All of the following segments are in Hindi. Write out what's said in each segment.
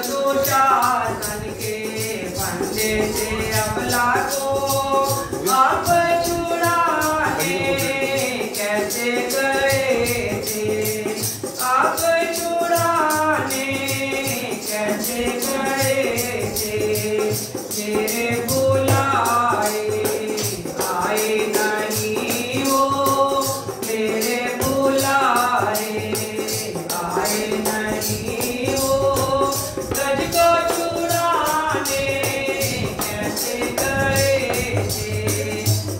दुशासन के फंदे से अबला को आप छुड़ाने कैसे गए थे, आप छुड़ाने कैसे गए थे। मेरे बुलाए आए नहीं हो, मेरे बुलाए आए नहीं हो। गज को छुड़ाने कैसे गए थे,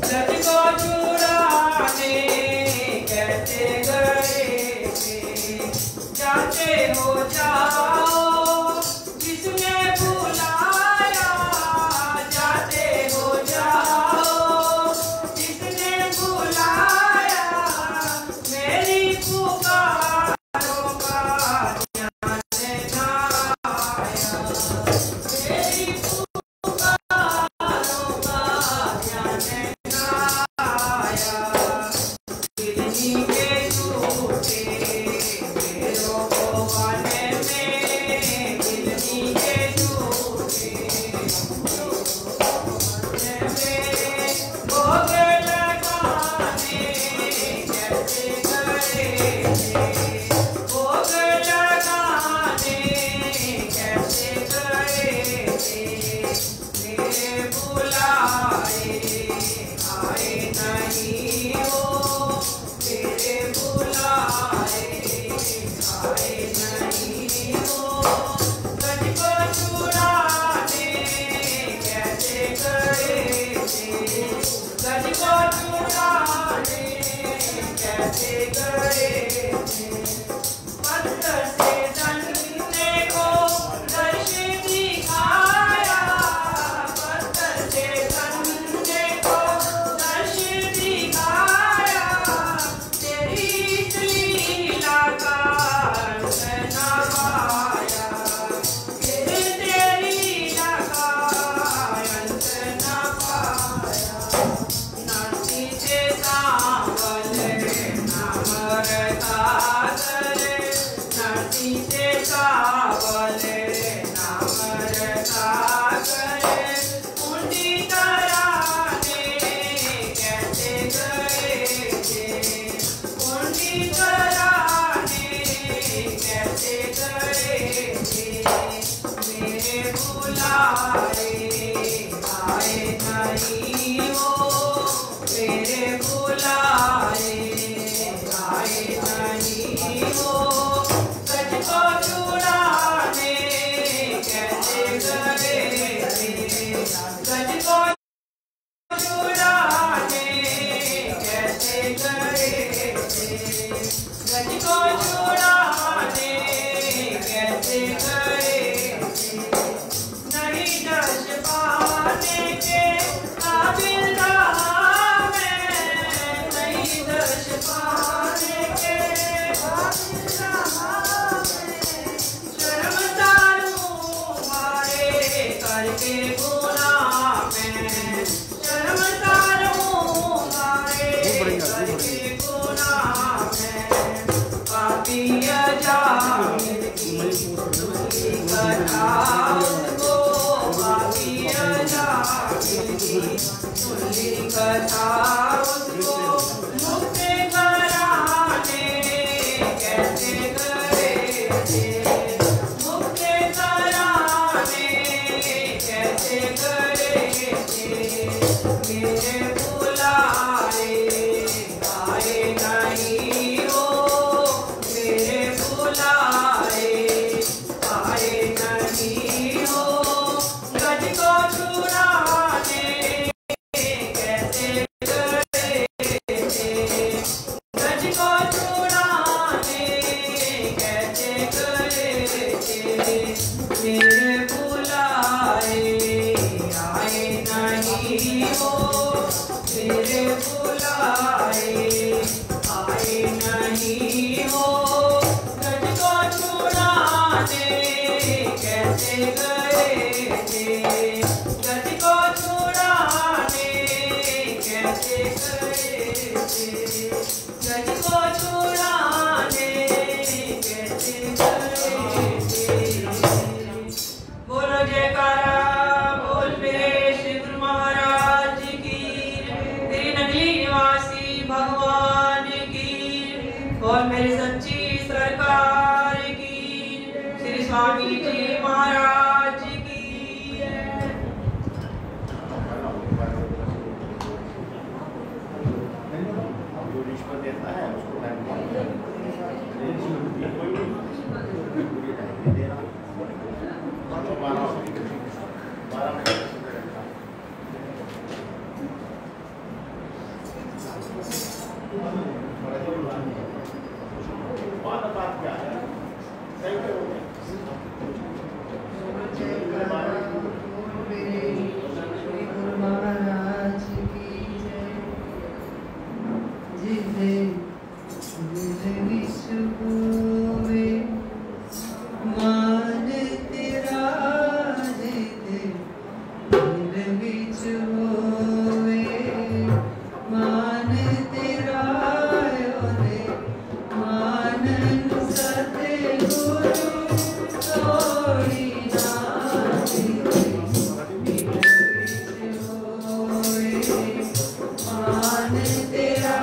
गज को छुड़ाने कैसे गए थे। जाते हो जाओ जिसने बुलाया, जाते हो जाओ जिसने बुलाया। मेरी पुकारों का ध्यान देना आया, मेरी पुकारों का ध्यान देना आया। गिरनी के झूठे पैरों को पाने में, गिरनी के झूठे भोग लगाने कैसे गए थे, भोग लगाने कैसे गए थे। मेरे बुलाए आए नहीं हो, मेरे बुलाए आए नहीं हो। गज को छुड़ाने कैसे गए थे, गज को छुड़ाने कैसे गए थे। पत्थर से धन्ने को दर्श दिखाया, पत्थर से धन्ने को दर्श दिखाया। तेरी इस लीला का अंत न पाया, तेरी लीला का अंत न पाया। नरसी से सांवल नाम रखा करे, नरसी से सांवल नाम रखा करे। मुंडी कराने कैसे गए थे, मुंडी कराने कैसे गए थे। मेरे बुलाए आए नहीं हो, मेरे बुलाए आए नहीं हो। गज को छुड़ाने कैसे गए थे, गज को छुड़ाने कैसे गए थे। गज को छुड़ाने कैसे गए थे। नहीं दर्श पाने के काबिल रहा मैं, नहीं दर्श पाने के काबिल रहा मैं। शर्मसार हूँ मारे करके गुनाह मैं, शर्मसार हूँ मारे करके गुनाह मैं। पापी अजामिल की सुनी कथा उसको, पापी अजामिल की सुनी कथा उसको। मुक्त करा गज को छुड़ाने कैसे करे थे। बोलो जयकारा बोल मेरे श्री गुरु महाराज की, तेरी नगली निवासी भगवान की, बोल मेरी सच्ची सरकार की, श्री स्वामी जी महाराज की। देता है उसको बात क्या है सही करोगे तेरा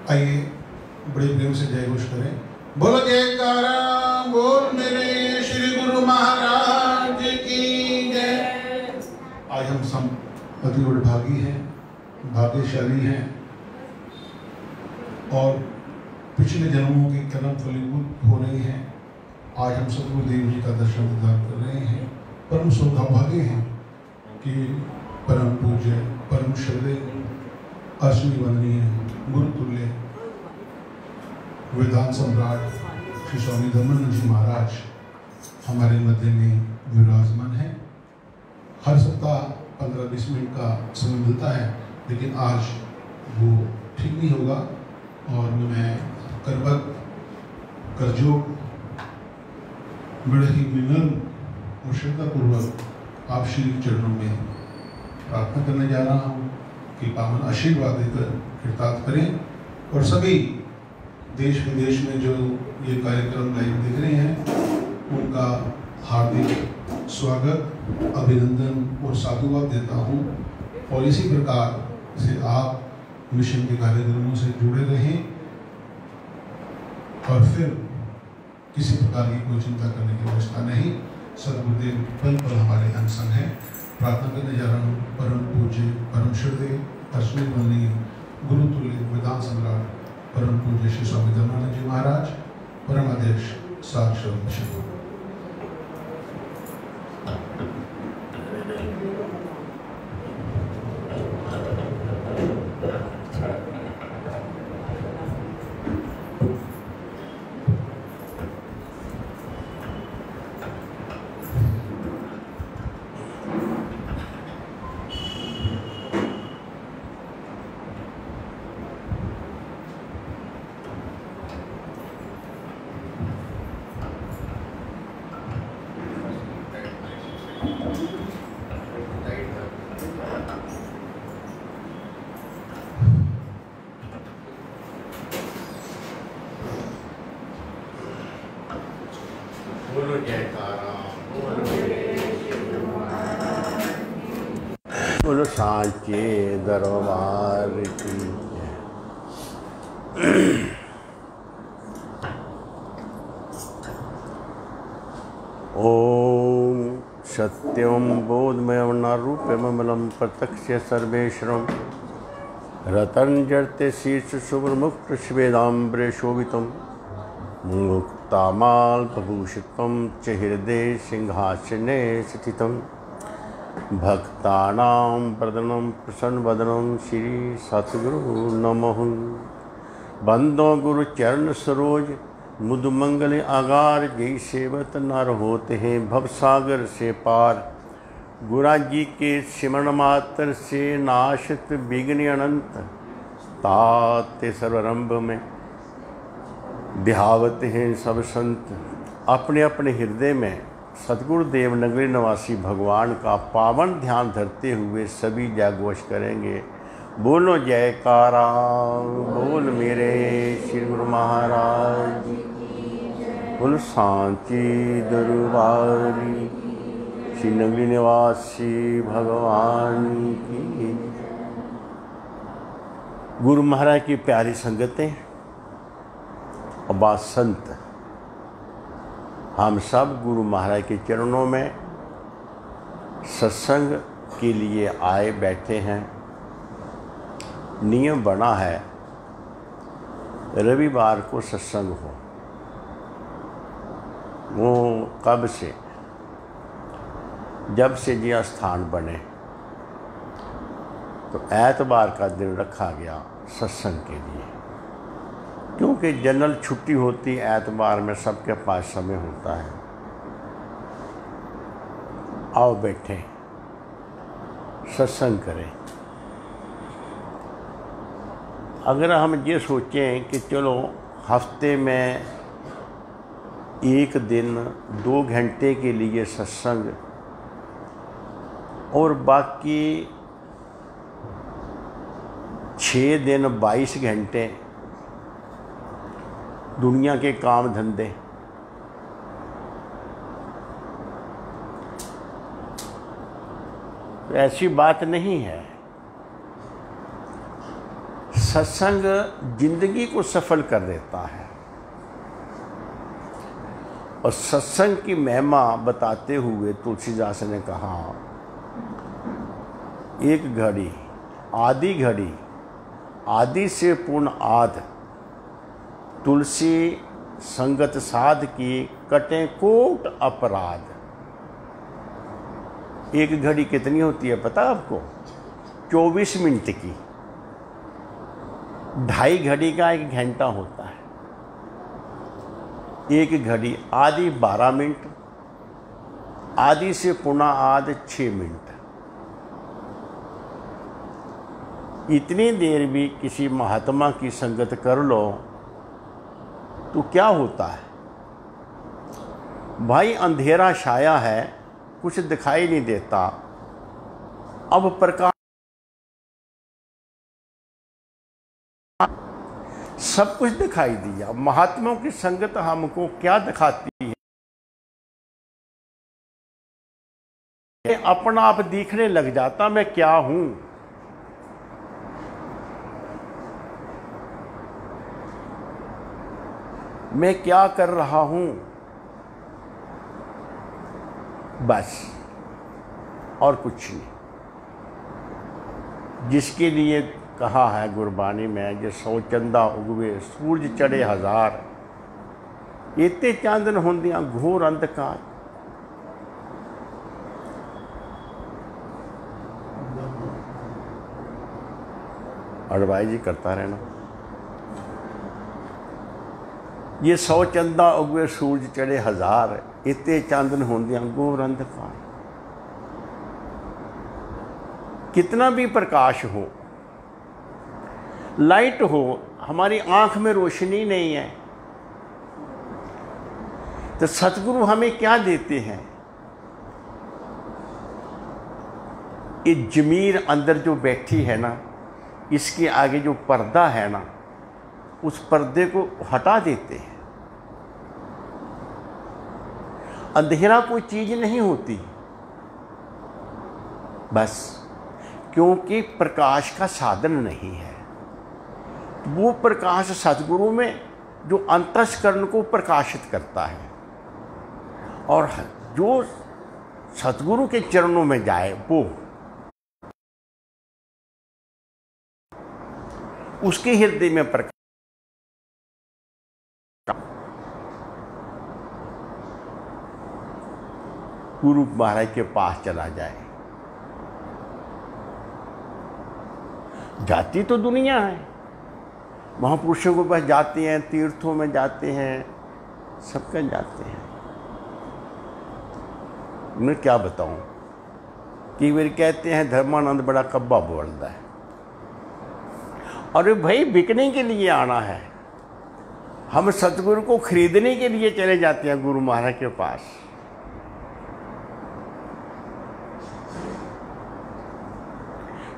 आइए बड़े प्रेम से जय घोष करें। बोलो जयकारा बोल मेरे श्री गुरु महाराज की जय। आज हम सब अति भागी हैं, भाग्यशाली हैं और पिछले जन्मों की कर्म फलीभूत हो रही हैं। आज हम सतगुरुदेव जी का दर्शन दीदार कर रहे हैं। परम सौभाग्य हैं कि परम पूज्य परम श्रद्धेय अश्विनी वंदनीय गुरुतुल्य वेदांत सम्राट श्री स्वामी धर्मानंद जी महाराज हमारे मध्य में विराजमान है। हर सप्ताह 15-20 मिनट का समय मिलता है, लेकिन आज वो ठीक नहीं होगा और मैं करबत करजोग बड़े ही विनम्र और श्रद्धापूर्वक आप श्री चरणों में प्रार्थना करने जा रहा हूँ कि पावन आशीर्वाद देकर कृतार्थ करें। और सभी देश विदेश में जो ये कार्यक्रम लाइव देख रहे हैं उनका हार्दिक स्वागत, अभिनंदन और साधुवाद देता हूँ। और इसी प्रकार से आप मिशन के कार्यक्रमों से जुड़े रहें और फिर किसी प्रकार की कोई चिंता करने की आवश्यकता नहीं। सद्गुरुदेव पल पल हमारे अंग संग हैं। प्रार्थना करने जा रहा हूँ परम पूज्य परम श्रद्धेय अश्विनी वंदनीय गुरुतुल्य वेदांत सम्राट परम पूज्य श्री स्वामी धर्मानंद जी महाराज, परमाध्यक्ष साक्षात मिशन। बोलो सांचे दरबार की जय। ओम सत्यम बोधमयम नारूप्यमलम प्रत्यक्ष सर्वेश्वरम रतन जड़ते शीर्ष शुभ्रमुक्त श्वेदाम्बरे शोभितम मुक्तामाल्पभूषितं च हृदय सिंहासने स्थितं भक्तानां प्रदनं प्रसन्नवदनं श्री सतगुरु नमः। बंदो गुरु चरण सरोज मुदमंगल आगार, जय सेवत नर होते हैं भवसागर से पार। गुरा जी के सिमरण मात्र से नाशत विघ्न अनंत, ताते सर्वरंभ में बिहावत हैं सब संत। अपने अपने हृदय में सतगुरुदेव नगरी निवासी भगवान का पावन ध्यान धरते हुए सभी जयघोष करेंगे। बोलो जयकारा बोल मेरे श्री गुरु महाराज, बोलो सांची दरबारी श्री नगरी निवासी भगवान की। गुरु महाराज की प्यारी संगतें और बात संत, हम सब गुरु महाराज के चरणों में सत्संग के लिए आए बैठे हैं। नियम बना है रविवार को सत्संग हो। वो कब से, जब से ये स्थान बने तो ऐतवार का दिन रखा गया सत्संग के लिए, क्योंकि जनरल छुट्टी होती ऐतवार में, सबके पास समय होता है। आओ बैठे सत्संग करें। अगर हम ये सोचें कि चलो हफ्ते में एक दिन 2 घंटे के लिए सत्संग और बाकी 6 दिन 22 घंटे दुनिया के काम धंधे, तो ऐसी बात नहीं है। सत्संग जिंदगी को सफल कर देता है। और सत्संग की महिमा बताते हुए तुलसीदास ने कहा, एक घड़ी आदि से पूर्ण आद, तुलसी संगत साध की कटे कोट अपराध। एक घड़ी कितनी होती है पता आपको? 24 मिनट की। 2.5 घड़ी का 1 घंटा होता है। एक घड़ी आदि 12 मिनट, आदि से पुनः आद 6 मिनट। इतनी देर भी किसी महात्मा की संगत कर लो तो क्या होता है भाई? अंधेरा छाया है, कुछ दिखाई नहीं देता। अब प्रकाश, सब कुछ दिखाई दिया। महात्माओं की संगत हमको क्या दिखाती है? अपना आप दिखने लग जाता मैं क्या हूं। मैं क्या कर रहा हूं, बस, और कुछ नहीं। जिसके लिए कहा है गुरबानी में, जो 100 चंदा उगवे सूरज चढ़े 1000, इतने चांदन होंदियां घोर अंधकार। अडवाई जी करता रहना। ये 100 चंदा उगवे सूरज चढ़े 1000, इतने चांदन होंदियां घोर अंधकार। कितना भी प्रकाश हो, लाइट हो, हमारी आंख में रोशनी नहीं है तो सतगुरु हमें क्या देते हैं? ये जमीर अंदर जो बैठी है ना, इसके आगे जो पर्दा है ना, उस पर्दे को हटा देते हैं। अंधेरा कोई चीज नहीं होती, बस क्योंकि प्रकाश का साधन नहीं है। वो प्रकाश सतगुरु में जो अंतस्करण को प्रकाशित करता है, और जो सतगुरु के चरणों में जाए वो उसके हृदय में प्रकाश। गुरु महाराज के पास चला जाए, जाती तो दुनिया है, महापुरुषों के पास जाते हैं, तीर्थों में जाते हैं, सबके जाते हैं। मैं क्या बताऊं कि वे कहते हैं धर्मानंद बड़ा कब्बा बोलता है। अरे भाई, बिकने के लिए आना है। हम सतगुरु को खरीदने के लिए चले जाते हैं गुरु महाराज के पास।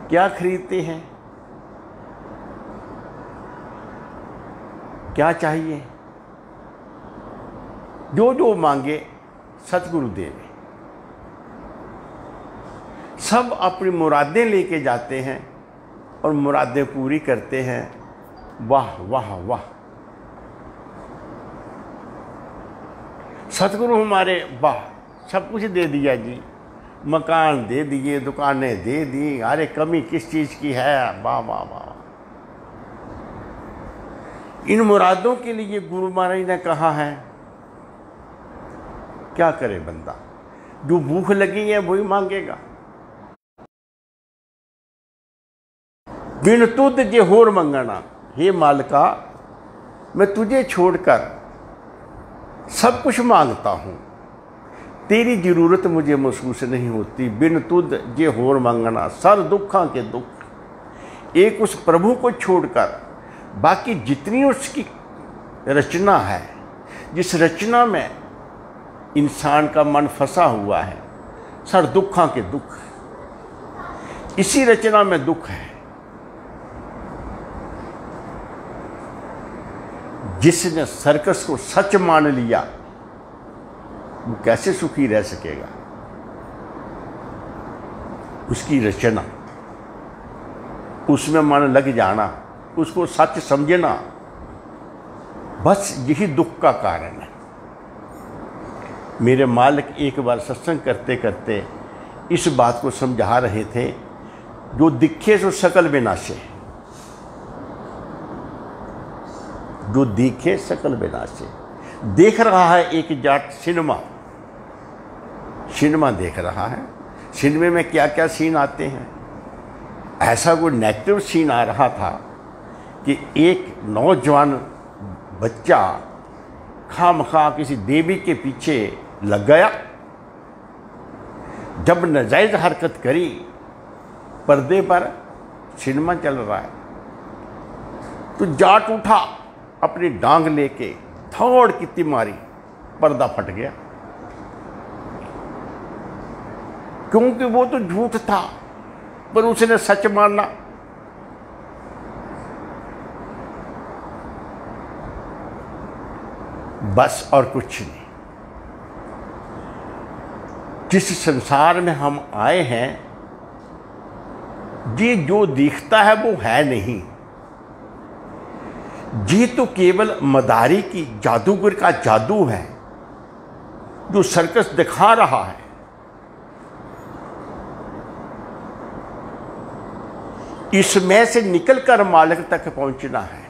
क्या खरीदते हैं? क्या चाहिए? जो जो मांगे सतगुरु देवे। सब अपनी मुरादें लेके जाते हैं और मुरादें पूरी करते हैं। वाह वाह वाह! सतगुरु हमारे, वाह, सब कुछ दे दिया जी। मकान दे दिए, दुकानें दे दी, अरे कमी किस चीज़ की है? वाह वाह वाह! इन मुरादों के लिए गुरु महाराज ने कहा है, क्या करे बंदा? जो भूख लगी है वही मांगेगा। बिन तुद जे होर मंगना, हे मालिका, मैं तुझे छोड़कर सब कुछ मांगता हूं, तेरी जरूरत मुझे महसूस नहीं होती। बिन तुद जे होर मंगना, सर दुखा के दुख। एक उस प्रभु को छोड़कर बाकी जितनी उसकी रचना है, जिस रचना में इंसान का मन फंसा हुआ है, सर दुखा के दुख, इसी रचना में दुख है। जिसने सर्कस को सच मान लिया वो कैसे सुखी रह सकेगा? उसकी रचना, उसमें मन लग जाना, उसको सच समझना, बस यही दुख का कारण है। मेरे मालिक एक बार सत्संग करते करते इस बात को समझा रहे थे, जो दिखे सो सकल विनाशे, जो दिखे सकल विनाशे। देख रहा है एक जाट सिनेमा देख रहा है। सिनेमा में क्या क्या सीन आते हैं। ऐसा कोई नेगेटिव सीन आ रहा था कि एक नौजवान बच्चा खामखा किसी देवी के पीछे लग गया। जब नाजायज हरकत करी, पर्दे पर सिनेमा चल रहा है, तो जाट उठा, अपनी डांग लेके थोड़ कितनी मारी, पर्दा फट गया। क्योंकि वो तो झूठ था, पर उसने सच माना। बस और कुछ नहीं। जिस संसार में हम आए हैं, ये जो दिखता है वो है नहीं। ये तो केवल मदारी की जादूगर का जादू है, जो सर्कस दिखा रहा है। इसमें से निकलकर मालिक तक पहुंचना है।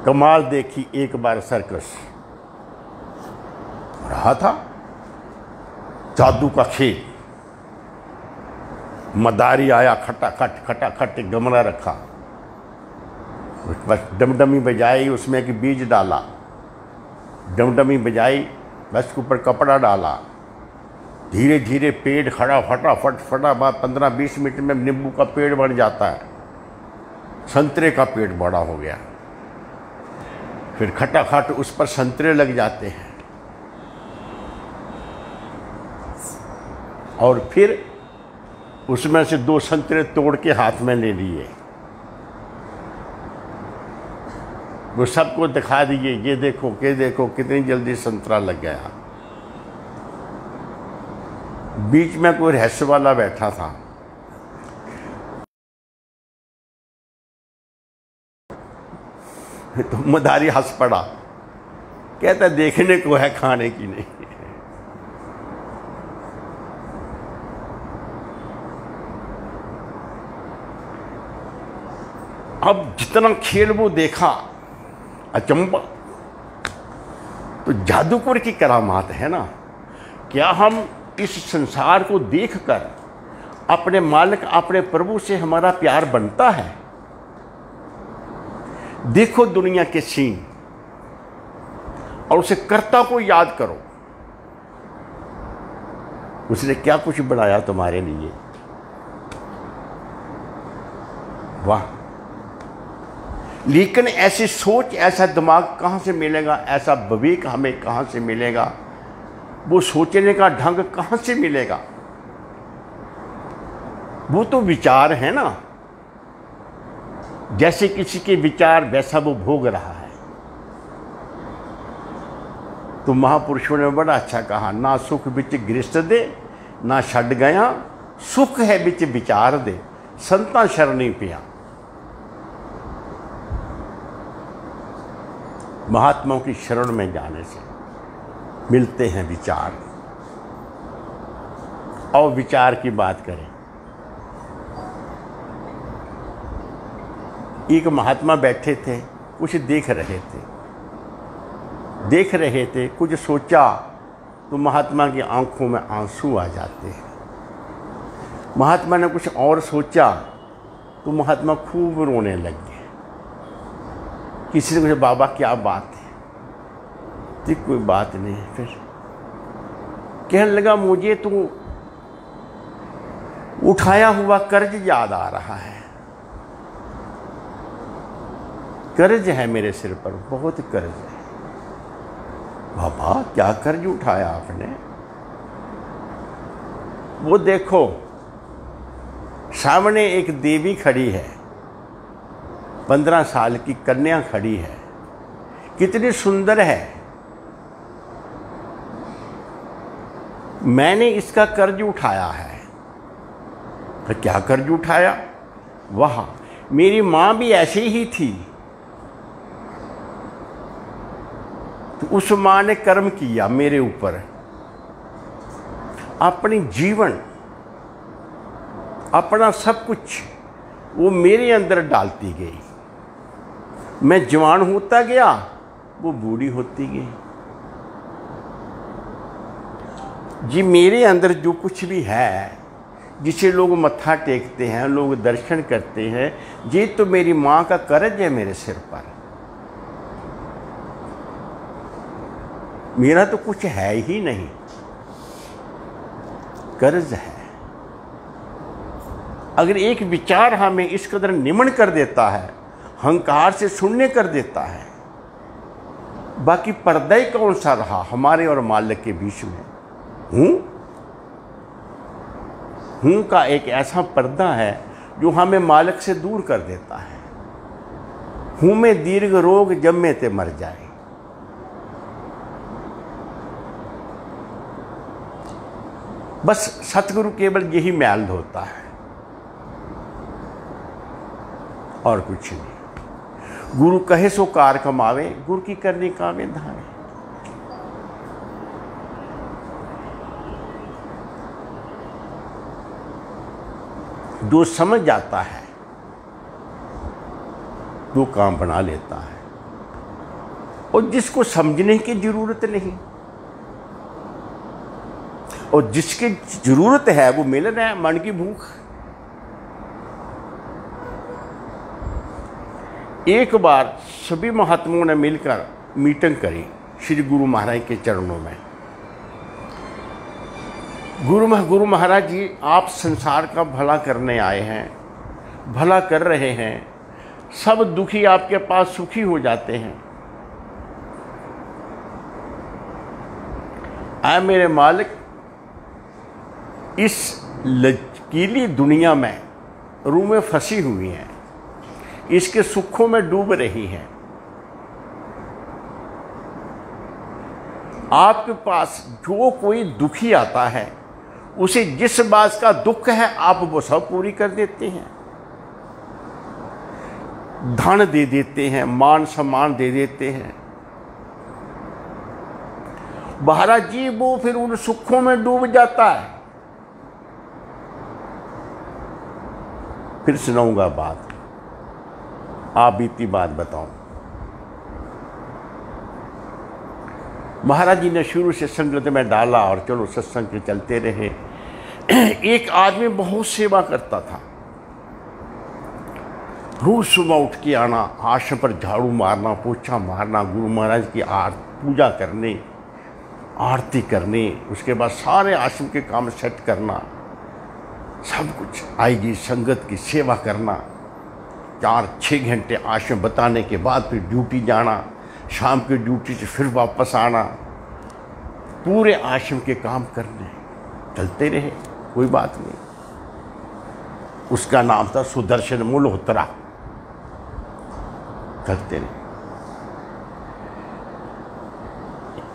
कमाल देखी एक बार सर्कस रहा था, जादू का खेल। मदारी आया, खटाखट गमला रखा, बस डमडमी बजाई, उसमें कि बीज डाला, डमडमी बजाई, बस के ऊपर कपड़ा डाला, धीरे धीरे पेड़ खड़ा, फटाफट 15-20 मिनट में नींबू का पेड़ बढ़ जाता है, संतरे का पेड़ बड़ा हो गया। फिर खटाखट उस पर संतरे लग जाते हैं, और फिर उसमें से 2 संतरे तोड़ के हाथ में ले लिए, वो सबको दिखा दिए, ये देखो कितनी जल्दी संतरा लग गया। बीच में कोई रहस्य वाला बैठा था, तो मदारी हंस पड़ा, कहता देखने को है, खाने की नहीं। अब जितना खेल वो देखा, अचंबा। तो जादूगर की करामात है ना। क्या हम इस संसार को देखकर अपने मालिक, अपने प्रभु से हमारा प्यार बनता है? देखो दुनिया के सीन और उसे कर्ता को याद करो। उसने क्या कुछ बनाया तुम्हारे लिए। वाह! लेकिन ऐसी सोच, ऐसा दिमाग कहाँ से मिलेगा? ऐसा विवेक हमें कहाँ से मिलेगा? वो सोचने का ढंग कहाँ से मिलेगा? वो तो विचार है ना। जैसे किसी के विचार वैसा वो भोग रहा है। तो महापुरुषों ने बड़ा अच्छा कहा, ना सुख बिच गृहस्थ दे, ना छड़ गया सुख है बिच विचार दे, संता शरणी पिया। महात्माओं की शरण में जाने से मिलते हैं विचार। और विचार की बात करें, एक महात्मा बैठे थे, कुछ देख रहे थे, कुछ सोचा, तो महात्मा की आंखों में आंसू आ जाते हैं। महात्मा ने कुछ और सोचा, तो महात्मा खूब रोने लग गए। किसी ने पूछा, बाबा क्या बात है? तो कोई बात नहीं। फिर कहने लगा, मुझे तो उठाया हुआ कर्ज याद आ रहा है। कर्ज है मेरे सिर पर, बहुत कर्ज है। बाबा क्या कर्ज उठाया आपने? वो देखो सामने एक देवी खड़ी है, 15 साल की कन्या खड़ी है, कितनी सुंदर है। मैंने इसका कर्ज उठाया है। तो क्या कर्ज उठाया? वह मेरी माँ भी ऐसी ही थी, तो उस माँ ने कर्म किया मेरे ऊपर, अपनी जीवन, अपना सब कुछ वो मेरे अंदर डालती गई। मैं जवान होता गया, वो बूढ़ी होती गई। जी मेरे अंदर जो कुछ भी है, जिसे लोग मत्था टेकते हैं, लोग दर्शन करते हैं, ये तो मेरी माँ का कर्ज है मेरे सिर पर। मेरा तो कुछ है ही नहीं, कर्ज है। अगर एक विचार हमें इस कदर निमन कर देता है, अहंकार से शून्य कर देता है, बाकी पर्दा ही कौन सा रहा हमारे और मालिक के बीच में? हूँ का एक ऐसा पर्दा है जो हमें मालिक से दूर कर देता है। हूँ में दीर्घ रोग जम्मे ते मर जाए। बस सतगुरु केवल यही मैल धोता है और कुछ नहीं। गुरु कहे सो कार कमावे, गुरु की करनी कावे धावे। जो समझ जाता है वो काम बना लेता है, और जिसको समझने की जरूरत नहीं, और जिसकी जरूरत है वो मिल रहा है, मन की भूख। एक बार सभी महात्माओं ने मिलकर मीटिंग करी श्री गुरु महाराज के चरणों में। गुरु महाराज जी, आप संसार का भला करने आए हैं, भला कर रहे हैं, सब दुखी आपके पास सुखी हो जाते हैं। आए मेरे मालिक, इस लचकीली दुनिया में रूहें फंसी हुई हैं, इसके सुखों में डूब रही हैं। आपके पास जो कोई दुखी आता है, उसे जिस बात का दुख है आप वो सब पूरी कर देते हैं। धन दे देते हैं, मान सम्मान दे देते हैं। महाराज जी वो फिर उन सुखों में डूब जाता है। फिर सुनाऊंगा बात, आप बीती बात बताओ। महाराज जी ने शुरू से संगत में डाला और चलो सत्संग के चलते रहे। एक आदमी बहुत सेवा करता था, रोज सुबह उठ के आना, आश्रम पर झाड़ू मारना, पोछा मारना, गुरु महाराज की पूजा करने, आरती करने, उसके बाद सारे आश्रम के काम सेट करना, सब कुछ आएगी संगत की सेवा करना, 4-6 घंटे आश्रम बताने के बाद फिर ड्यूटी जाना, शाम की ड्यूटी से फिर वापस आना, पूरे आश्रम के काम करने, चलते रहे, कोई बात नहीं। उसका नाम था सुदर्शन मल्होत्रा। चलते रहे।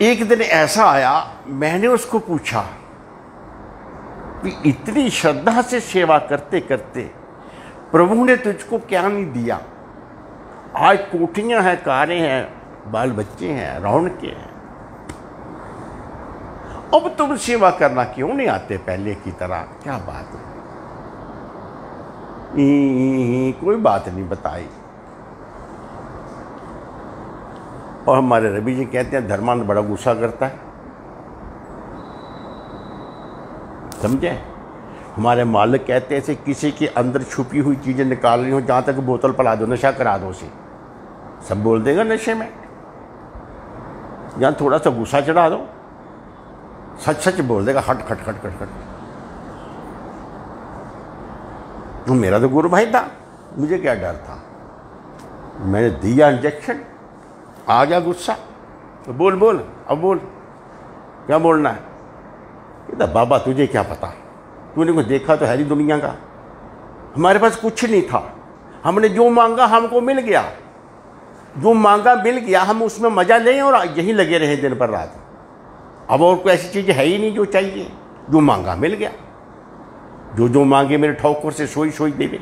एक दिन ऐसा आया, मैंने उसको पूछा कि इतनी श्रद्धा से सेवा करते करते प्रभु ने तुझको क्या नहीं दिया? आज कोठियां हैं, कारें हैं, बाल बच्चे हैं, रौनकें हैं, अब तुम सेवा करना क्यों नहीं आते पहले की तरह? क्या बात है? कोई बात नहीं बताई। और हमारे रवि जी कहते हैं धर्मांध बड़ा गुस्सा करता है, समझे? हमारे मालिक कहते हैं ऐसे किसी के अंदर छुपी हुई चीज़ें निकाल रही हो, जहाँ तक बोतल पिला दो, नशा करा दो उसे, सब बोल देगा नशे में। जहाँ थोड़ा सा गुस्सा चढ़ा दो, सच सच बोल देगा, हट खट खट खट खट। तो मेरा तो गुरु भाई था, मुझे क्या डर था? मैंने दिया इंजेक्शन, आ गया गुस्सा, तो बोल बोल, अब बोल, क्या बोलना है? कहता बाबा तुझे क्या पता, तूने कुछ देखा तो है नहीं दुनिया का। हमारे पास कुछ नहीं था, हमने जो मांगा हमको मिल गया, जो मांगा मिल गया, हम उसमें मजा लें और यहीं लगे रहे दिन पर रात। अब और कोई ऐसी चीज़ है ही नहीं जो चाहिए। जो मांगा मिल गया, जो जो मांगे मेरे ठौकर से सोई सोई देवे।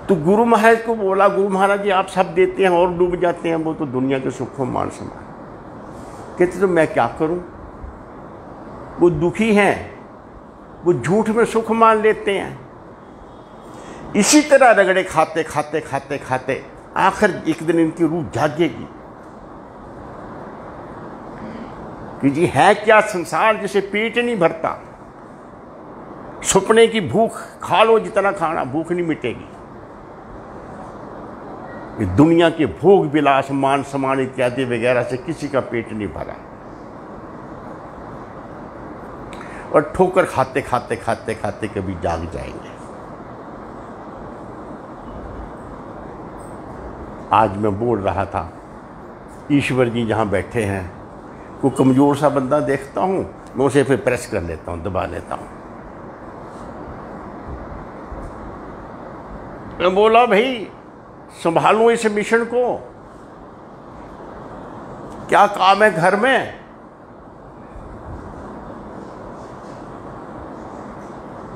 तो गुरु महाराज को बोला, गुरु महाराज जी आप सब देते हैं और डूब जाते हैं, वो तो दुनिया के सुखों मान समान। कहते तो मैं क्या करूं, वो दुखी हैं, वो झूठ में सुख मान लेते हैं। इसी तरह रगड़े खाते खाते खाते खाते आखिर एक दिन इनकी रूह जागेगी कि जी है क्या संसार जिसे पेट नहीं भरता। सपने की भूख खा लो जितना खाना, भूख नहीं मिटेगी। ये दुनिया के भोग विलास मान सम्मान इत्यादि वगैरह से किसी का पेट नहीं भरा। और ठोकर खाते खाते खाते खाते कभी जाग जाएंगे। आज मैं बोल रहा था, ईश्वर जी जहां बैठे हैं, कोई कमजोर सा बंदा देखता हूं, मैं उसे फिर प्रेस कर लेता हूं, दबा लेता हूं। मैं बोला भाई संभालो इस मिशन को, क्या काम है घर में।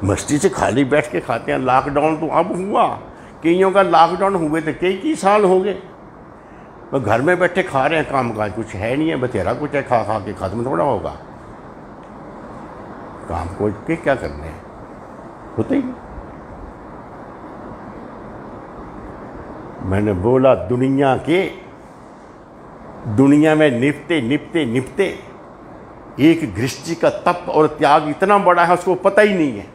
मस्ती से खाली बैठ के खाते हैं। लॉकडाउन तो अब हुआ, कईयों का लॉकडाउन हुए तो कई साल हो गए। वो घर में बैठे खा रहे हैं, काम काज कुछ है नहीं है, बतेरा कुछ है, खा खा के खत्म थोड़ा होगा। काम को के क्या करने हैं, होते ही नहीं। मैंने बोला दुनिया में निपते निपते निपते एक गृहस्थी का तप और त्याग इतना बड़ा है, उसको पता ही नहीं है।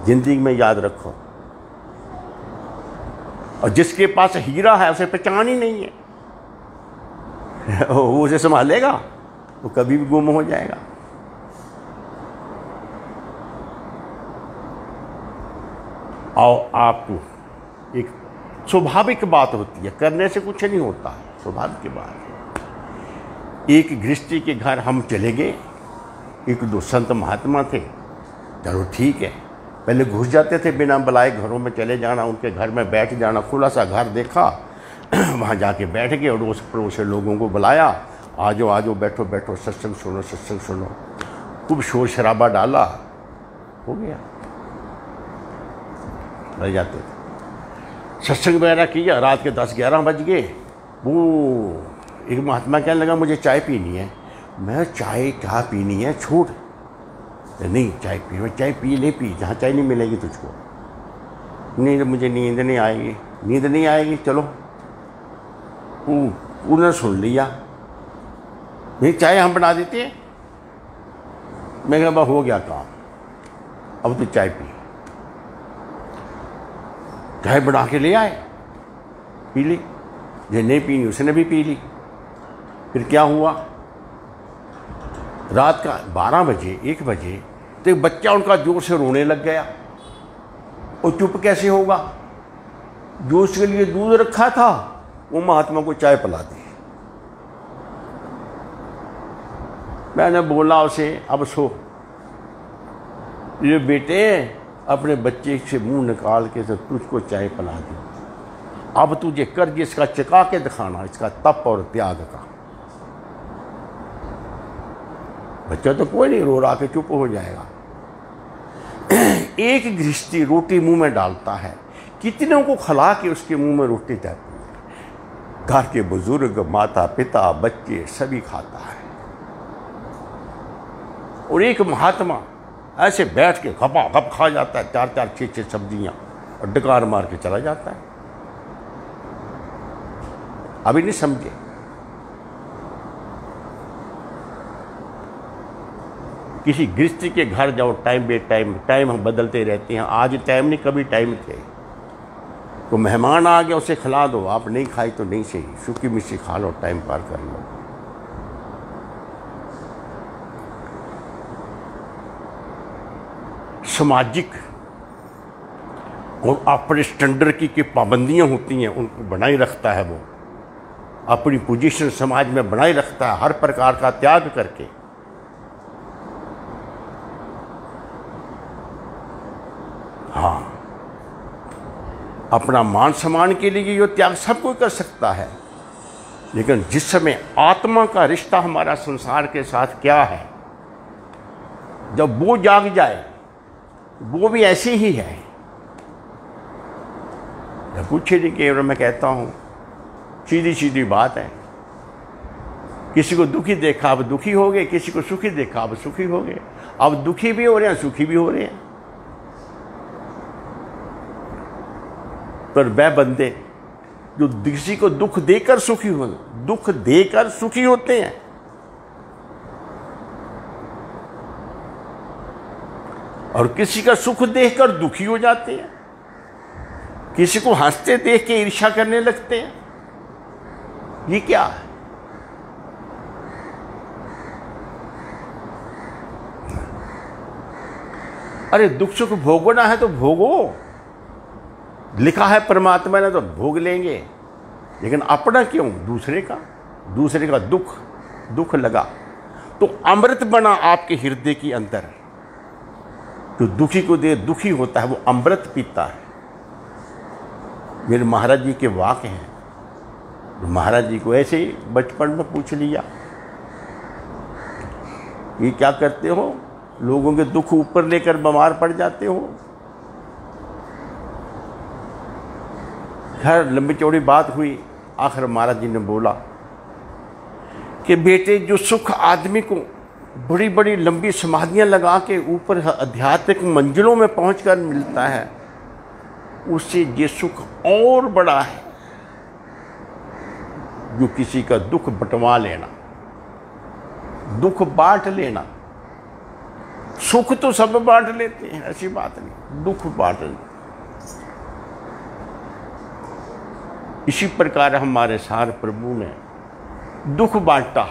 जिंदगी में याद रखो, और जिसके पास हीरा है उसे पहचान ही नहीं है। वो उसे संभालेगा, वो कभी भी गुम हो जाएगा। और आपको एक स्वाभाविक बात होती है, करने से कुछ नहीं होता है, स्वाभाविक बात है। एक गृहस्थी के घर हम चले गए, एक दो संत महात्मा थे, चलो ठीक है। पहले घुस जाते थे बिना बुलाए, घरों में चले जाना, उनके घर में बैठ जाना। खुला सा घर देखा, वहाँ जाके बैठ गए, अड़ोस पड़ोस से लोगों को बुलाया, आ जाओ बैठो बैठो, सत्संग सुनो। खूब शोर शराबा डाला, हो गया, रह जाते थे। सत्संग वगैरह किया, रात के 10-11 बज गए। वो एक महात्मा कहने लगा मुझे चाय पीनी है। मैं चाय क्या पीनी है, छूट नहीं, चाय पी ले, पी, जहाँ चाय नहीं मिलेगी तुझको। नहीं, मुझे नींद नहीं आएगी, चलो। उन्होंने सुन लिया, नहीं चाय हम बना देते हैं। मैं कहा बस हो गया काम, अब तू चाय पी। चाय बना के ले आए, पी ली। जो नहीं पीनी उसने भी पी ली। फिर क्या हुआ, रात का 12 बजे 1 बजे तो एक बच्चा उनका जोर से रोने लग गया। और चुप कैसे होगा, जो उसके लिए दूध रखा था वो महात्मा को चाय पिला दी। मैंने बोला उसे, अब सो, ये बेटे अपने बच्चे से मुंह निकाल के तो तुझको चाय पिला दी। अब तुझे कर्ज इसका चुका के दिखाना, इसका तप और त्याग का। बच्चा तो कोई नहीं, रो रहा के चुप हो जाएगा। एक गृहस्थी रोटी मुंह में डालता है, कितनों को खिला के उसके मुंह में रोटी जाती है। घर के बुजुर्ग, माता पिता, बच्चे सभी खाता है। और एक महात्मा ऐसे बैठ के घपा घप खा जाता है, 4-4 6-6 सब्जियां, और डकार मार के चला जाता है। अभी नहीं समझे। किसी गृहस्थी के घर जाओ, टाइम बे टाइम हम बदलते रहते हैं। आज टाइम नहीं, कभी टाइम थे। तो मेहमान आ गया, उसे खिला दो, आप नहीं खाई तो नहीं सही, सूखी मिर्ची खा लो, टाइम पार कर लो। सामाजिक और अपने स्टैंडर्ड की पाबंदियां होती हैं, उनको बनाए रखता है। वो अपनी पोजीशन समाज में बनाए रखता है, हर प्रकार का त्याग करके। हाँ, अपना मान सम्मान के लिए ये त्याग सब कोई कर सकता है। लेकिन जिस समय आत्मा का रिश्ता हमारा संसार के साथ क्या है, जब वो जाग जाए, वो भी ऐसे ही है। जब कुछ नहीं केवल मैं कहता हूँ, सीधी सीधी बात है। किसी को दुखी देखा अब दुखी हो गए, किसी को सुखी देखा अब सुखी हो गए। अब दुखी भी हो रहे हैं, सुखी भी हो रहे हैं। पर वह बंदे जो किसी को दुख देकर सुखी हो, दुख देकर सुखी होते हैं, और किसी का सुख देखकर दुखी हो जाते हैं, किसी को हंसते देख के ईर्ष्या करने लगते हैं। ये क्या है? अरे दुख सुख भोगना है तो भोगो, लिखा है परमात्मा ने तो भोग लेंगे, लेकिन अपना क्यों? दूसरे का दुख लगा तो अमृत बना आपके हृदय के अंदर। जो दुखी को दे दुखी होता है, वो अमृत पीता है। मेरे महाराज जी के वाक्य हैं। महाराज जी को ऐसे ही बचपन में पूछ लिया, ये क्या करते हो? लोगों के दुख ऊपर लेकर बीमार पड़ जाते हो। खैर लंबी चौड़ी बात हुई। आखिर महाराज जी ने बोला कि बेटे, जो सुख आदमी को बड़ी बड़ी लंबी समाधियां लगा के ऊपर आध्यात्मिक मंजिलों में पहुंचकर मिलता है, उससे ये सुख और बड़ा है जो किसी का दुख बंटवा लेना, दुख बांट लेना। सुख तो सब बांट लेते हैं, ऐसी बात नहीं, दुख बांट लेते। इसी प्रकार हमारे सार प्रभु ने दुख बांटा,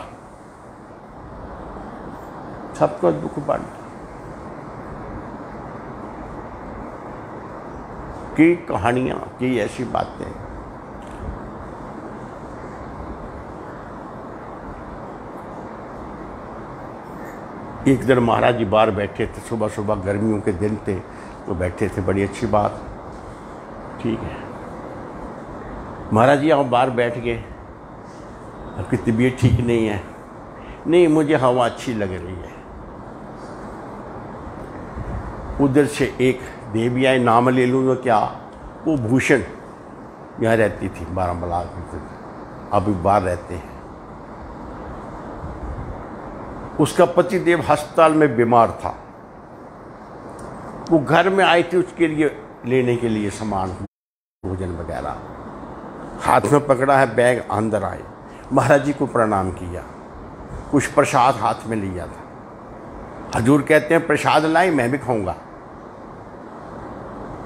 सबका दुख बांटा। की कहानियां, की ऐसी बातें। एक दिन महाराज जी बाहर बैठे थे, सुबह सुबह गर्मियों के दिन थे, तो बैठे थे, बड़ी अच्छी बात, ठीक है। महाराज जी आप बाहर बैठ गए, आपकी तबीयत ठीक नहीं है? नहीं, मुझे हवा अच्छी लग रही है। उधर से एक देवी आई, नाम ले लूँ तो क्या, वो भूषण यहाँ रहती थी बारामूला, अभी बाहर रहते हैं। उसका पतिदेव अस्पताल में बीमार था, वो घर में आई थी उसके लिए लेने के लिए सामान, भोजन वगैरह। हाथ में पकड़ा है बैग, अंदर आए, महाराज जी को प्रणाम किया, कुछ प्रसाद हाथ में लिया था। हजूर कहते हैं प्रसाद लाई, मैं भी खाऊंगा।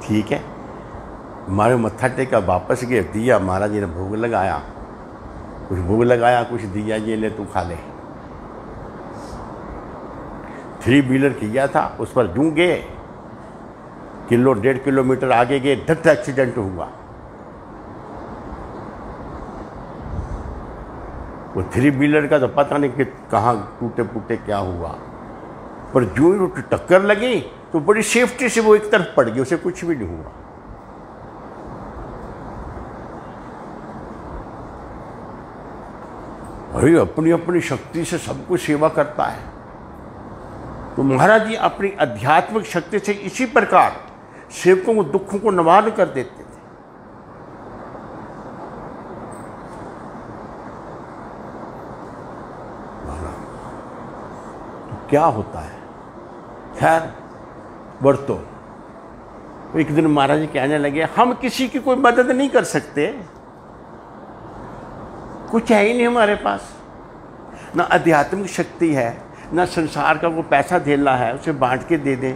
ठीक है, हमारे मत्था टेका, वापस गए, दिया, महाराज जी ने भोग लगाया, कुछ भोग लगाया, कुछ दिया, ये ले तू खा ले। 3 व्हीलर किया था, उस पर यूं गए, 1.5 किलोमीटर आगे गए, धट एक्सीडेंट हुआ। वो 3 व्हीलर का तो पता नहीं कि कहाँ टूटे फूटे क्या हुआ, पर जो ही टक्कर लगी तो बड़ी सेफ्टी से वो एक तरफ पड़ गई, उसे कुछ भी नहीं हुआ। अरे अपनी अपनी शक्ति से सब कुछ सेवा करता है। तो महाराज जी अपनी आध्यात्मिक शक्ति से इसी प्रकार सेवकों को दुखों को निवारण कर देते थे। तो क्या होता है? खैर वर्तो, एक दिन महाराज जी कहने लगे, हम किसी की कोई मदद नहीं कर सकते, कुछ है ही नहीं हमारे पास, ना आध्यात्मिक शक्ति है, ना संसार का कोई पैसा देना है उसे बांट के दे दें।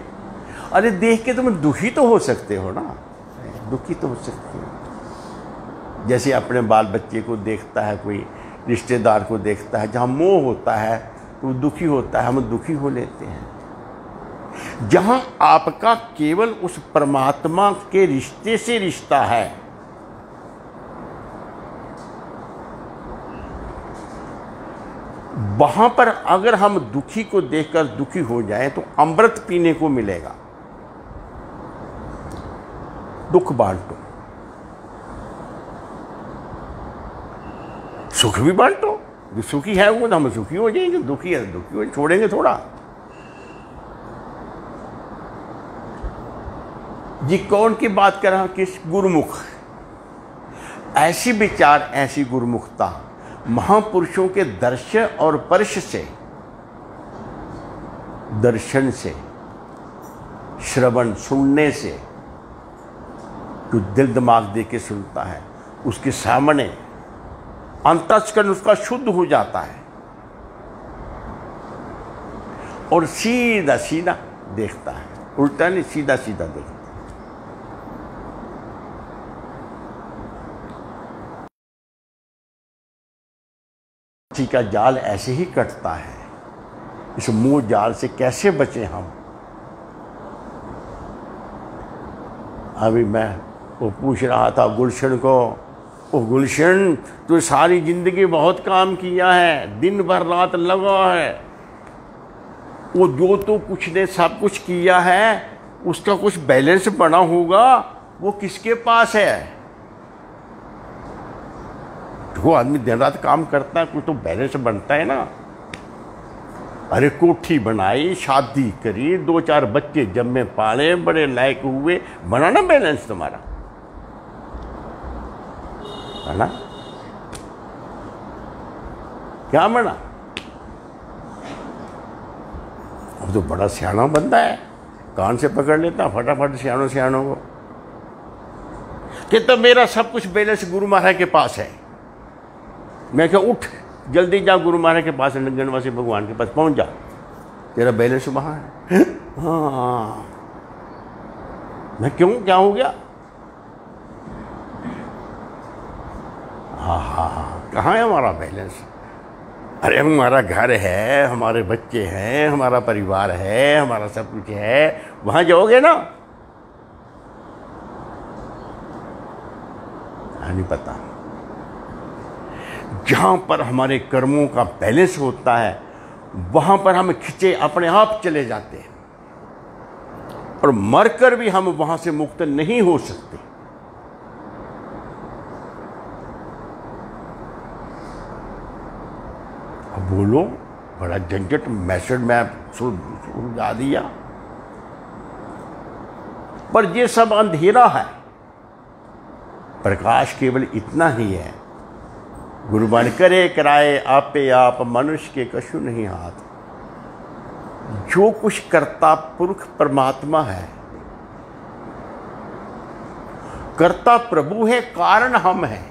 अरे देख के तुम दुखी तो हो सकते हो ना, दुखी तो हो सकते हो। जैसे अपने बाल बच्चे को देखता है, कोई रिश्तेदार को देखता है, जहाँ मोह होता है तो दुखी होता है, हम दुखी हो लेते हैं। जहाँ आपका केवल उस परमात्मा के रिश्ते से रिश्ता है, वहां पर अगर हम दुखी को देखकर दुखी हो जाएं तो अमृत पीने को मिलेगा। दुख बांटो, सुख भी बांटो। जो सुखी है वो तो हम सुखी हो जाएंगे, दुखी है दुखी हो, छोड़ेंगे थोड़ा। जी कौन की बात कर रहा हूं? किस गुरुमुख। ऐसी विचार, ऐसी गुरुमुखता महापुरुषों के दर्शन और स्पर्श से, दर्शन से, श्रवण सुनने से, जो दिल दिमाग दे के सुनता है उसके सामने अंतःकरण उसका शुद्ध हो जाता है और सीधा सीधा देखता है, उल्टा नहीं सीधा सीधा देखता है। का जाल ऐसे ही कटता है। इस मोह जाल से कैसे बचें हम? अभी मैं वो पूछ रहा था गुलशन को, ओ गुलशन तू सारी जिंदगी बहुत काम किया है, दिन भर रात लगा है, वो जो तो कुछ ने सब कुछ किया है उसका कुछ बैलेंस बना होगा, वो किसके पास है? वो आदमी दिन रात काम करता है, कुछ तो बैलेंस बनता है ना। अरे कोठी बनाई, शादी करी, 2-4 बच्चे जन्मे पाले, बड़े लायक हुए, बना ना बैलेंस तुम्हारा, है ना? क्या बना? अब तो बड़ा सियाना बंदा है, कान से पकड़ लेता फटाफट सियानों को कि तो मेरा सब कुछ बैलेंस गुरु महाराज के पास है। मैं क्या उठ जल्दी जा गुरु महाराज के पास, नंगनवासी भगवान के पास पहुंच जा, तेरा बैलेंस वहां है। हाँ मैं क्यों, क्या हो गया? हाँ कहाँ है हमारा बैलेंस? अरे हमारा घर है, हमारे बच्चे हैं, हमारा परिवार है, हमारा सब कुछ है, वहां जाओगे ना? नहीं पता। जहां पर हमारे कर्मों का बैलेंस होता है वहां पर हम खिंचे अपने आप चले जाते हैं और मरकर भी हम वहां से मुक्त नहीं हो सकते। अब बोलो, बड़ा झंझट मैसेज में सुलझा दिया, पर ये सब अंधेरा है, प्रकाश केवल इतना ही है। गुरुबाणी करे कराए आपे आप, मनुष्य के कछु नहीं हाथ। जो कुछ करता पुरुष परमात्मा है, करता प्रभु है, कारण हम हैं।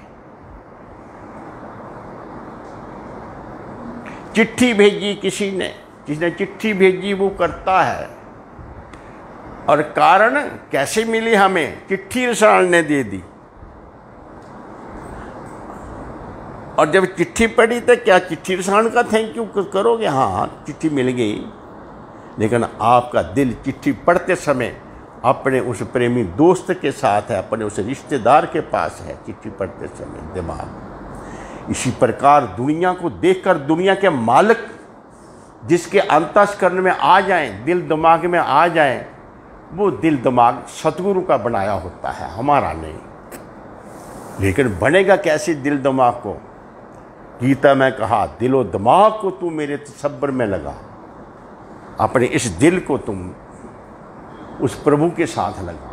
चिट्ठी भेजी किसी ने, जिसने चिट्ठी भेजी वो करता है, और कारण कैसे मिली हमें? चिट्ठी रसाल ने दे दी। और जब चिट्ठी पढ़ी तो क्या चिट्ठी रसाल का थैंक यू करोगे? हाँ चिट्ठी मिल गई, लेकिन आपका दिल चिट्ठी पढ़ते समय अपने उस प्रेमी दोस्त के साथ है, अपने उस रिश्तेदार के पास है चिट्ठी पढ़ते समय दिमाग। इसी प्रकार दुनिया को देखकर दुनिया के मालिक जिसके अंतःकरण में आ जाएं, दिल दिमाग में आ जाएं, वो दिल दिमाग सतगुरु का बनाया होता है, हमारा नहीं। लेकिन बनेगा कैसे दिल दिमाग को? गीता में कहा, दिलो दिमाग को तू मेरे तसब्बर में लगा। अपने इस दिल को तुम उस प्रभु के साथ लगा,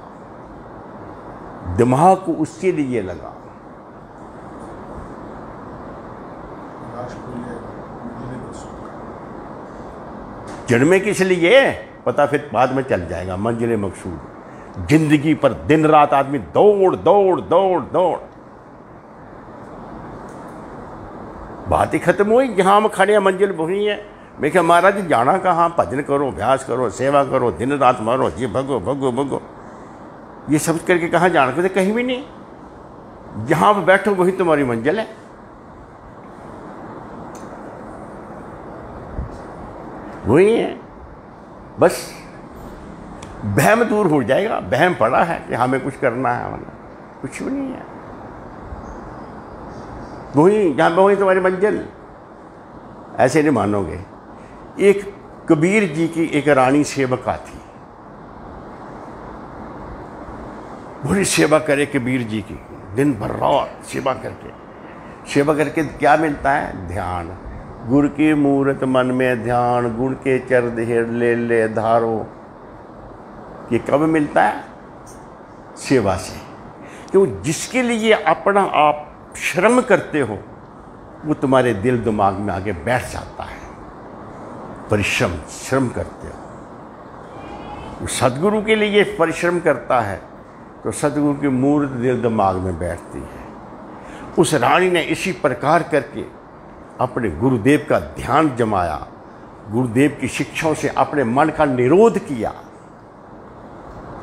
दिमाग को उसके लिए लगा। जन्मे किस लिए पता, फिर बाद में चल जाएगा मंजिल मकसूद। जिंदगी पर दिन रात आदमी दौड़ दौड़ दौड़ दौड़, बात ही खत्म हुई। जहां हम खड़े हैं मंजिल वही है। मैं क्या महाराज जाना कहाँ? भजन करो, अभ्यास करो, सेवा करो, दिन रात मारो, जी भगो भगो भगो, ये सब करके कहाँ जाना? कहते कहीं भी नहीं, जहां आप बैठो वही तुम्हारी मंजिल है। वही है, बस बहम दूर हो जाएगा। बहम पड़ा है कि हमें कुछ करना है, मतलब कुछ भी नहीं है। वही जहाँ पे वही तुम्हारी मंजिल। ऐसे नहीं मानोगे। एक कबीर जी की एक रानी सेवका थी, बड़ी सेवा करे कबीर जी की, दिन भर रात सेवा करके। सेवा करके क्या मिलता है? ध्यान। गुर की मूरत मन में ध्यान, गुण के चर देर ले धारो। ये कब मिलता है? सेवा से। क्यों? जिसके लिए अपना आप श्रम करते हो वो तुम्हारे दिल दिमाग में आगे बैठ जाता है। परिश्रम, श्रम करते हो। सदगुरु के लिए परिश्रम करता है तो सदगुरु की मूर्त दिल दिमाग में बैठती है। उस रानी ने इसी प्रकार करके अपने गुरुदेव का ध्यान जमाया, गुरुदेव की शिक्षाओं से अपने मन का निरोध किया।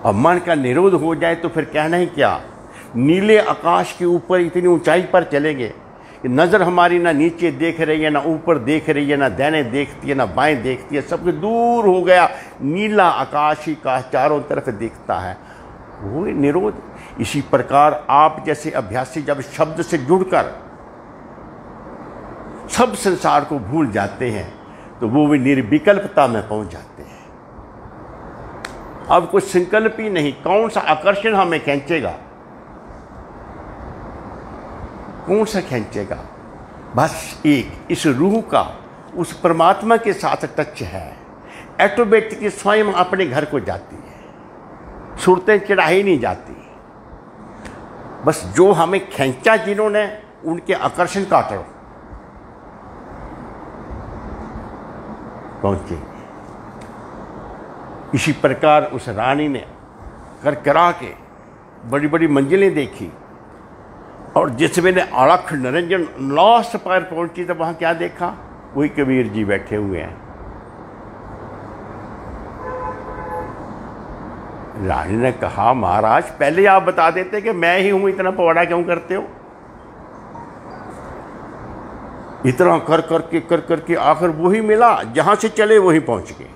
अब मन का निरोध हो जाए तो फिर कहना ही क्या। नीले आकाश के ऊपर इतनी ऊंचाई पर चलेंगे कि नज़र हमारी ना नीचे देख रही है, ना ऊपर देख रही है, ना दाहिने देखती है, ना बाएं देखती है, सब कुछ दूर हो गया। नीला आकाश ही का चारों तरफ दिखता है, वो निरोध। इसी प्रकार आप जैसे अभ्यासी जब शब्द से जुड़कर सब संसार को भूल जाते हैं तो वो भी निर्विकल्पता में पहुंच जाते हैं। अब कुछ संकल्प ही नहीं, कौन सा आकर्षण हमें खींचेगा, कौन सा खींचेगा? बस एक इस रूह का उस परमात्मा के साथ टच है। ऑटोमेटिकली स्वयं अपने घर को जाती है, सूरतें चढ़ाई नहीं जाती। बस जो हमें खींचा जिन्होंने, उनके आकर्षण काटो, पहुंचे। इसी प्रकार उस रानी ने कर करा के बड़ी बड़ी मंजिलें देखी और जिस वेले अलख निरंजन लास्ट पर पहुंची तो वहां क्या देखा? वही कबीर जी बैठे हुए हैं। रानी ने कहा, महाराज पहले आप बता देते कि मैं ही हूं, इतना पवाड़ा क्यों करते हो? इतना कर करके आखिर वही मिला, जहां से चले वही पहुंच गए।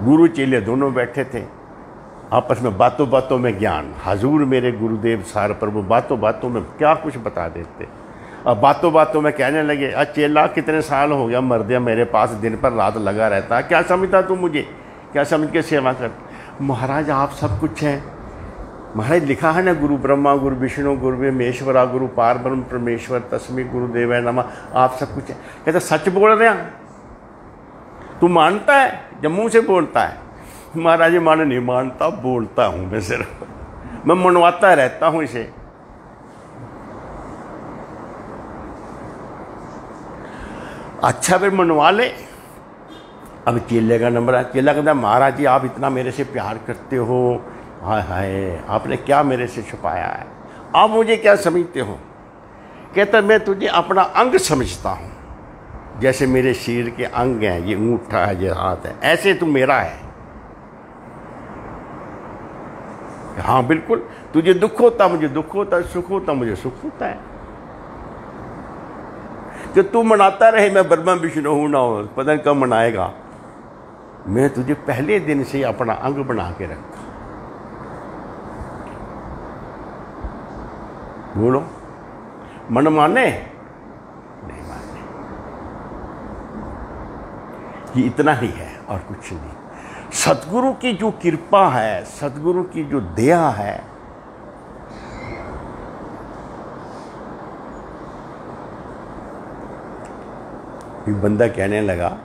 गुरु चेले दोनों बैठे थे, आपस में बातों बातों में ज्ञान। हजूर मेरे गुरुदेव सार प्रभु बातों बातों में क्या कुछ बता देते। अब बातों बातों में कहने लगे, चेला कितने साल हो गया मर्दिया मेरे पास दिन पर रात लगा रहता है, क्या समझता तू मुझे, क्या समझ के सेवा कर? महाराज आप सब कुछ हैं। महाराज लिखा है ना, गुरु ब्रह्मा गुरु विष्णु गुरु महेश्वरा गुरु पार ब्रह्म परमेश्वर तस्मै गुरुदेव नमः, आप सब कुछ है। कहते सच बोल रहे हैं, तू मानता है? जम्मू से बोलता है। महाराज जी मान नहीं मानता, बोलता हूं मैं, सिर्फ मैं मनवाता रहता हूं इसे। अच्छा फिर मनवा ले। अब चेले का नंबर है। चेला कहता महाराज जी आप इतना मेरे से प्यार करते हो, हाय हाय आपने क्या मेरे से छुपाया है, आप मुझे क्या समझते हो? कहता मैं तुझे अपना अंग समझता हूँ, जैसे मेरे शरीर के अंग हैं, ये अंगूठा है, ये हाथ है, ऐसे तू मेरा है। हाँ बिल्कुल, तुझे दुख होता मुझे दुख होता है, सुख होता मुझे सुख होता है। कि तू मनाता रहे मैं ब्रह्मा विष्णु हूं ना हो, पता नहीं कब मनाएगा। मैं तुझे पहले दिन से अपना अंग बना के रखा। बोलो मन माने नहीं माने, ये इतना ही है और कुछ नहीं। सतगुरु की जो कृपा है, सतगुरु की जो दया है, एक बंदा कहने लगा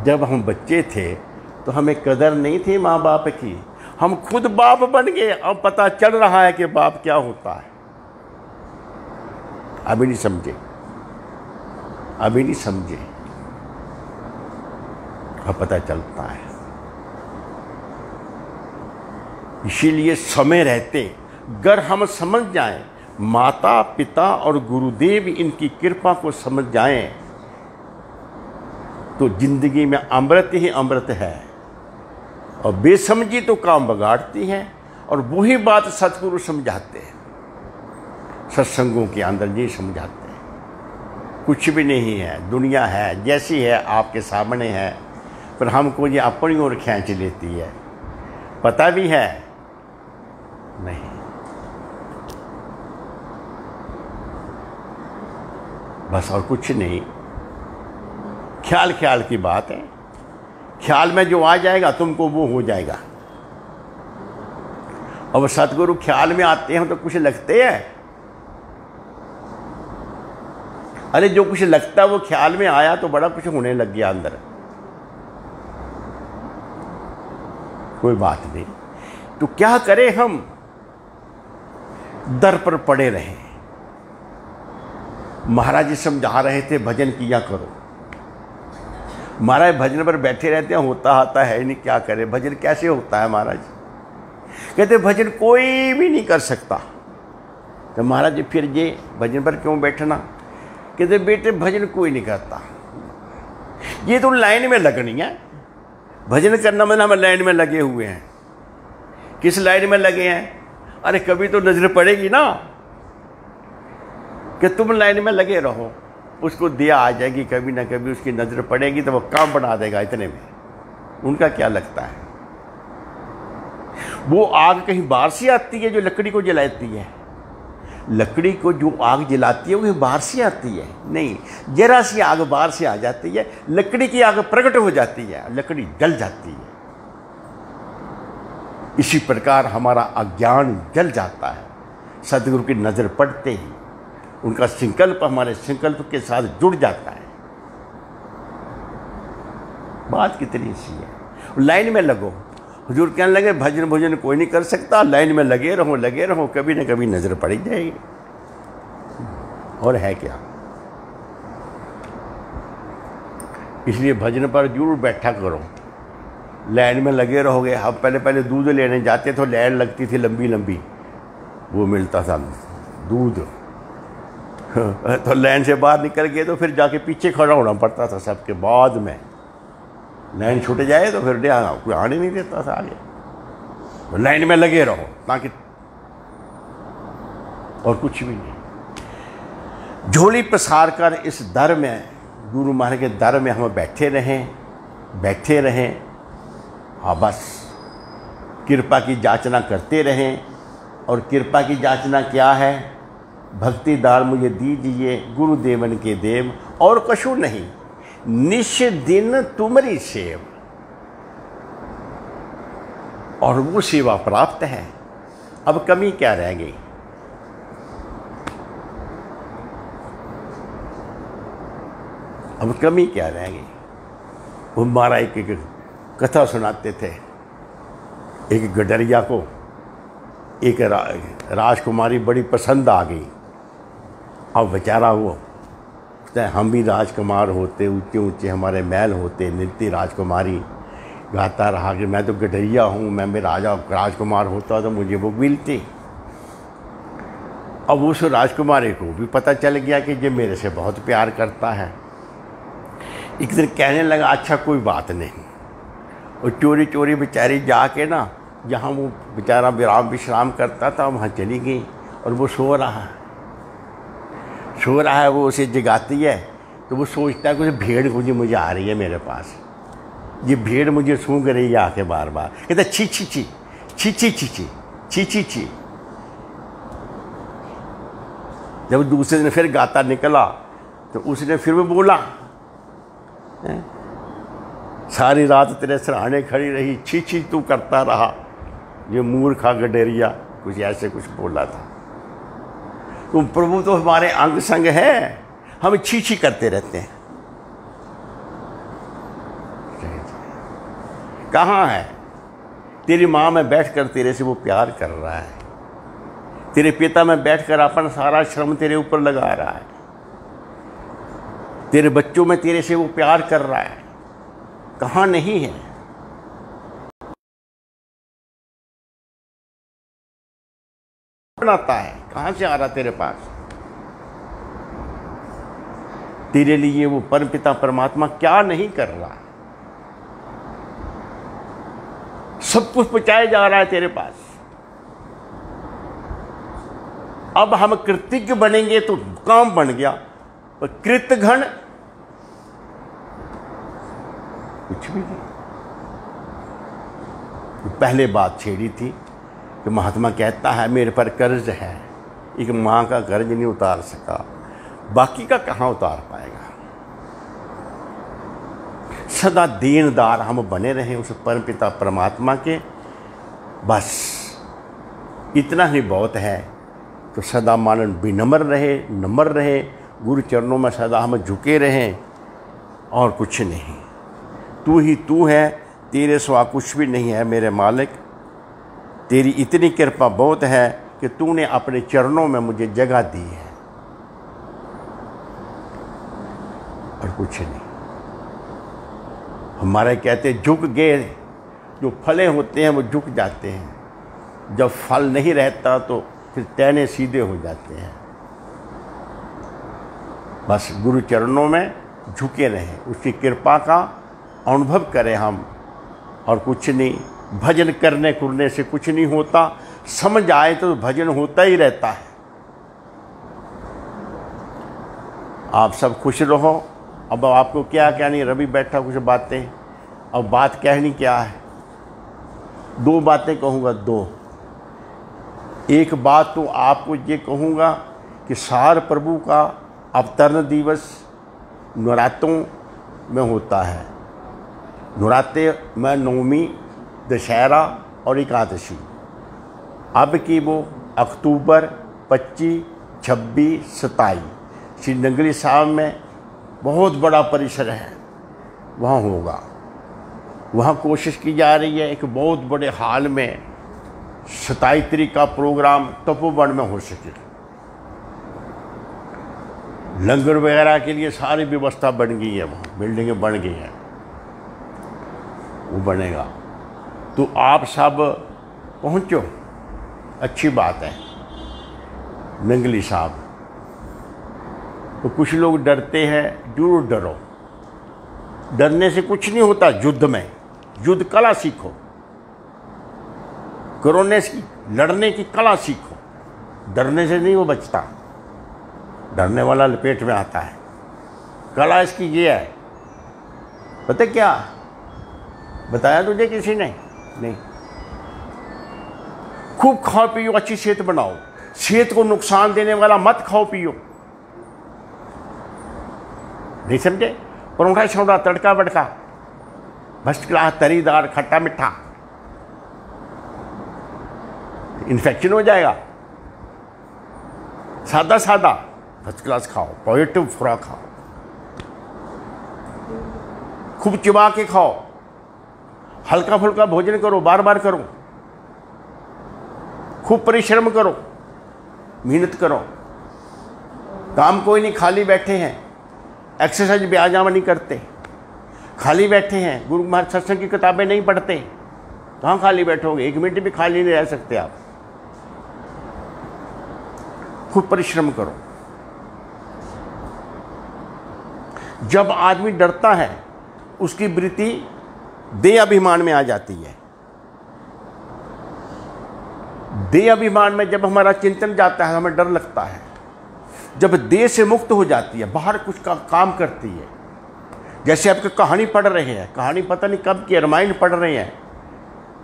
जब हम बच्चे थे तो हमें कदर नहीं थी माँ बाप की, हम खुद बाप बन गए, अब पता चल रहा है कि बाप क्या होता है। अभी नहीं समझे, अभी नहीं समझे, अब पता चलता है। इसीलिए समय रहते अगर हम समझ जाएं, माता पिता और गुरुदेव इनकी कृपा को समझ जाएं, तो जिंदगी में अमृत ही अमृत है। और बेसमझी तो काम बगाड़ती है। और वही बात सतगुरु समझाते हैं, सत्संगों के अंदर ये समझाते हैं। कुछ भी नहीं है, दुनिया है जैसी है आपके सामने है, पर हमको ये अपनी ओर खींच लेती है। पता भी है नहीं, बस और कुछ नहीं। ख्याल ख्याल की बात है, ख्याल में जो आ जाएगा तुमको वो हो जाएगा। अब सतगुरु ख्याल में आते हैं तो कुछ लगते हैं। अरे जो कुछ लगता है वो ख्याल में आया तो बड़ा कुछ होने लग गया अंदर। कोई बात नहीं, तो क्या करें हम? दर पर पड़े रहे। महाराज जी समझा रहे थे भजन किया करो। महाराज भजन पर बैठे रहते हैं, होता आता है नहीं, क्या करें? भजन कैसे होता है महाराज? कहते भजन कोई भी नहीं कर सकता। तो महाराज जी फिर ये भजन पर क्यों बैठना? कहते बेटे भजन कोई नहीं करता, ये तो लाइन में लगनी है। भजन करना मतलब हम लाइन में लगे हुए हैं। किस लाइन में लगे हैं? अरे कभी तो नजर पड़ेगी ना कि तुम लाइन में लगे रहो, उसको दिया आ जाएगी, कभी ना कभी उसकी नजर पड़ेगी तो वो काम बना देगा। इतने में उनका क्या लगता है? वो आग कहीं बाहर से आती है जो लकड़ी को जलाती है? लकड़ी को जो आग जलाती है वो बाहर से आती है? नहीं, जरा सी आग बाहर से आ जाती है, लकड़ी की आग प्रकट हो जाती है, लकड़ी जल जाती है। इसी प्रकार हमारा अज्ञान जल जाता है सतगुरु की नज़र पड़ते ही। उनका संकल्प हमारे संकल्प के साथ जुड़ जाता है। बात कितनी सी है। लाइन में लगो। हुजूर कहने लगे भजन भोजन कोई नहीं कर सकता, लाइन में लगे रहो, कभी ना कभी नजर पड़ जाएगी। और है क्या? इसलिए भजन पर जरूर बैठा करो। लाइन में लगे रहोगे। हम पहले दूध लेने जाते तो लाइन लगती थी लंबी लंबी, वो मिलता था दूध तो लाइन से बाहर निकल गए तो फिर जाके पीछे खड़ा होना पड़ता था सबके। बाद में लाइन छूट जाए तो फिर कोई आने नहीं देता था आगे। तो लाइन में लगे रहो ताकि, और कुछ भी नहीं। झोली पसार कर इस दर में, गुरु महाराज के दर में हम बैठे रहें। हाँ बस कृपा की जाचना करते रहें। और कृपा की जाचना क्या है? भक्ति दान मुझे दीजिए गुरुदेवन के देव, और कछु नहीं, निश दिन तुमरी सेव। और वो सेवा प्राप्त है। अब कमी क्या रह गई? अब कमी क्या रह गई? वो हमारा एक कथा सुनाते थे। एक गडरिया को एक राजकुमारी बड़ी पसंद आ गई। अब बेचारा वो, हम भी राजकुमार होते, ऊंचे ऊंचे हमारे महल होते, नृत्य राजकुमारी गाता रहा कि मैं तो गडरिया हूँ, मैं भी राजकुमार होता तो मुझे वो मिलती। अब उस राजकुमारी को भी पता चल गया कि ये मेरे से बहुत प्यार करता है। एक दिन कहने लगा अच्छा कोई बात नहीं। और चोरी चोरी बेचारी जाके ना, जहाँ वो बेचारा विश्राम करता था वहाँ चली गई। और वो सो रहा है, वो उसे जगाती है तो वो सोचता है कि भेड़ मुझे आ रही है मेरे पास, ये भेड़ मुझे सूंघ रही है आके बार बार। कहता छी छी छी छी छी छी छी छी छी छी। जब दूसरे दिन फिर गाता निकला तो उसने फिर वो बोला, सारी रात तेरे सराहने खड़ी रही, छी छी तू करता रहा, ये मूर्खा गडेरिया, कुछ ऐसे कुछ बोला था। तो प्रभु तो हमारे अंग संग है, हम छी छी करते रहते हैं। कहाँ है? तेरी माँ में बैठकर तेरे से वो प्यार कर रहा है, तेरे पिता में बैठकर अपन सारा श्रम तेरे ऊपर लगा रहा है, तेरे बच्चों में तेरे से वो प्यार कर रहा है। कहाँ नहीं है? बनाता है, कहाँ से आ रहा तेरे पास? तेरे लिए वो परमपिता परमात्मा क्या नहीं कर रहा? सब कुछ पहुंचाया जा रहा है तेरे पास। अब हम कृतज्ञ बनेंगे तो काम बन गया, और कृतघ्न कुछ भी नहीं। पहले बात छेड़ी थी कि महात्मा कहता है मेरे पर कर्ज है, एक माँ का कर्ज नहीं उतार सका, बाकी का कहाँ उतार पाएगा। सदा देनदार हम बने रहें उस परमपिता परमात्मा के। बस इतना ही बहुत है। तो सदा मानन विनम्र रहे, नम्र रहे, गुरु चरणों में सदा हम झुके रहें और कुछ नहीं। तू ही तू है, तेरे सिवा कुछ भी नहीं है मेरे मालिक। तेरी इतनी कृपा बहुत है कि तूने अपने चरणों में मुझे जगह दी है और कुछ नहीं। हमारे कहते झुक गए, जो फले होते हैं वो झुक जाते हैं, जब फल नहीं रहता तो फिर टहने सीधे हो जाते हैं। बस गुरु चरणों में झुके रहें, उसकी कृपा का अनुभव करें हम, और कुछ नहीं। भजन करने कुरने से कुछ नहीं होता, समझ आए तो भजन होता ही रहता है। आप सब खुश रहो। अब आपको क्या कहनी, रवि बैठा कुछ बातें, अब बात कहनी क्या है? 2 बातें कहूँगा, 2। एक बात तो आपको ये कहूँगा कि सार प्रभु का अवतरण दिवस नवरात्रों में होता है। नवरात्रे में नवमी, दशहरा और एकादशी। अब की वो अक्टूबर 25, 26, 27 श्री नंगली साहब में बहुत बड़ा परिसर है, वहाँ होगा। वहाँ कोशिश की जा रही है एक बहुत बड़े हॉल में 27 तारीख का प्रोग्राम तपोवन में हो सके। लंगर वगैरह के लिए सारी व्यवस्था बन गई है, वहाँ बिल्डिंगें बन गई हैं, वो बनेगा। तो आप सब पहुँचो, अच्छी बात है। नंगली साहब तो कुछ लोग डरते हैं, जरूर डरो। डरने से कुछ नहीं होता। युद्ध में युद्ध कला सीखो, कोरोना की लड़ने की कला सीखो। डरने से नहीं वो बचता, डरने वाला लपेट में आता है। कला इसकी ये है, पता क्या बताया तुझे किसी ने? नहीं। खूब खाओ पियो, अच्छी सेहत बनाओ। सेहत को नुकसान देने वाला मत खाओ पियो, नहीं समझे? परोठा छोड़ा, तड़का बड़का, फर्स्ट क्लास, तरीदार, खट्टा मीठा, इन्फेक्शन हो जाएगा। सादा सादा फर्स्ट क्लास खाओ, पॉजिटिव खुराक खाओ, खूब चिबा के खाओ, हल्का फुल्का भोजन करो, बार बार करो, खूब परिश्रम करो, मेहनत करो। काम कोई नहीं, खाली बैठे हैं, एक्सरसाइज व्यायाम नहीं करते, खाली बैठे हैं, गुरु महाराज सत्संग की किताबें नहीं पढ़ते, कहाँ खाली बैठोगे? 1 मिनट भी खाली नहीं रह सकते आप। खूब परिश्रम करो। जब आदमी डरता है उसकी वृत्ति देह अभिमान में आ जाती है। देह अभिमान में जब हमारा चिंतन जाता है, हमें डर लगता है। जब देह से मुक्त हो जाती है, बाहर कुछ का काम करती है। जैसे आपके कहानी पढ़ रहे हैं, कहानी पता नहीं कब की, रामायण पढ़ रहे हैं,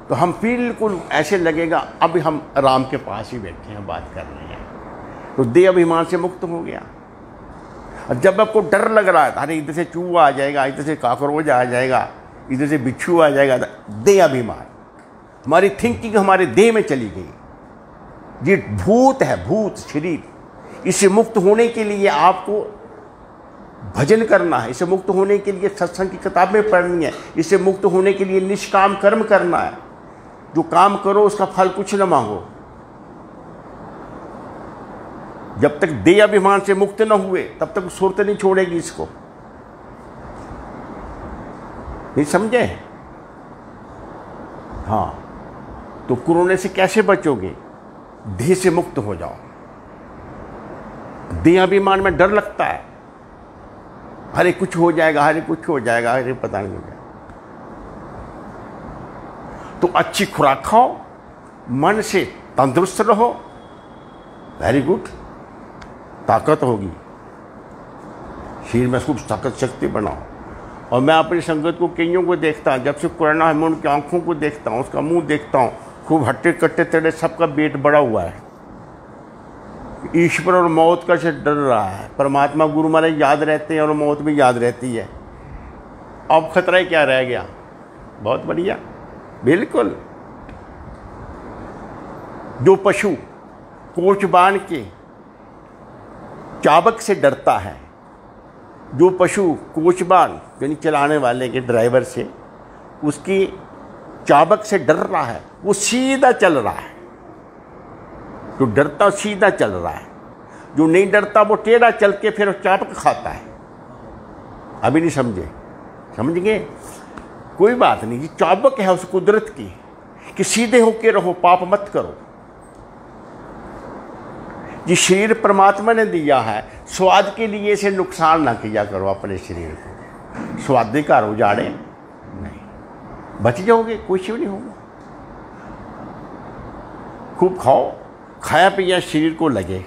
तो हम बिल्कुल ऐसे लगेगा अभी हम राम के पास ही बैठे हैं, बात कर रहे हैं। तो देह अभिमान से मुक्त हो गया। और जब आपको डर लग रहा है, अरे इधर से चूहा आ जाएगा, इधर से काकरोच आ जाएगा, इधर से बिच्छू आ जाएगा, देह अभिमान, हमारी थिंकिंग हमारे देह में चली गई। ये भूत है, भूत शरीर। इससे मुक्त होने के लिए आपको भजन करना है, इससे मुक्त होने के लिए सत्संग की किताबें पढ़नी है, इससे मुक्त होने के लिए निष्काम कर्म करना है। जो काम करो उसका फल कुछ न मांगो। जब तक देह अभिमान से मुक्त न हुए तब तक सुरत नहीं छोड़ेगी इसको, नहीं समझे? हाँ, तो कोरोना से कैसे बचोगे? देह से मुक्त हो जाओ। देह अभिमान में डर लगता है, अरे कुछ हो जाएगा, अरे कुछ हो जाएगा, अरे पता नहीं हो जाएगा। तो अच्छी खुराक खाओ, मन से तंदुरुस्त रहो, वेरी गुड, ताकत होगी शरीर में, खूब ताकत शक्ति बनाओ। और मैं अपनी संगत को कईयों को देखता हूँ, जब से कोरोना है मैं उनकी आंखों को देखता हूँ, उसका मुंह देखता हूँ, खूब हट्टे कट्टे तड़े, सबका पेट बड़ा हुआ है। ईश्वर और मौत का से डर रहा है। परमात्मा गुरु महाराज याद रहते हैं और मौत भी याद रहती है। अब खतरा ही क्या रह गया? बहुत बढ़िया, बिल्कुल जो पशु कोचबान के चाबक से डरता है, जो पशु कोचबान यानी चलाने वाले के ड्राइवर से, उसकी चाबक से डर रहा है, वो सीधा चल रहा है। जो डरता सीधा चल रहा है, जो नहीं डरता वो टेढ़ा चल के फिर चाबक खाता है। अभी नहीं समझे? समझ गए? कोई बात नहीं, ये चाबक है उस कुदरत की कि सीधे होके रहो, पाप मत करो। ये शरीर परमात्मा ने दिया है, स्वाद के लिए इसे नुकसान ना किया करो अपने शरीर को। स्वादे का उजाड़े नहीं, बच जाओगे, कुछ भी नहीं होगा। खूब खाओ, खाया पिया शरीर को लगे,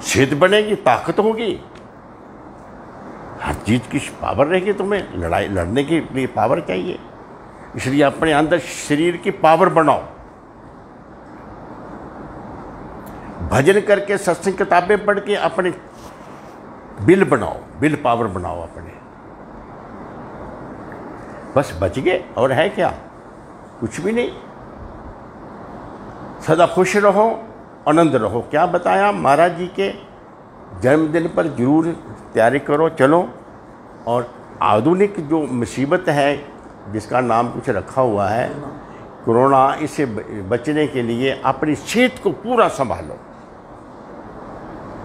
सेहत बनेगी, ताकत होगी, हर चीज की पावर रहेगी। तुम्हें लड़ाई लड़ने के लिए पावर चाहिए, इसलिए अपने अंदर शरीर की पावर बनाओ। भजन करके, सत्संग किताबें पढ़ के अपने बिल बनाओ, बिल पावर बनाओ अपने। बस बच गए, और है क्या? कुछ भी नहीं। सदा खुश रहो, आनंद रहो। क्या बताया? महाराज जी के जन्मदिन पर जरूर तैयारी करो, चलो। और आधुनिक जो मुसीबत है, जिसका नाम कुछ रखा हुआ है कोरोना, इससे बचने के लिए अपनी सेहत को पूरा संभालो,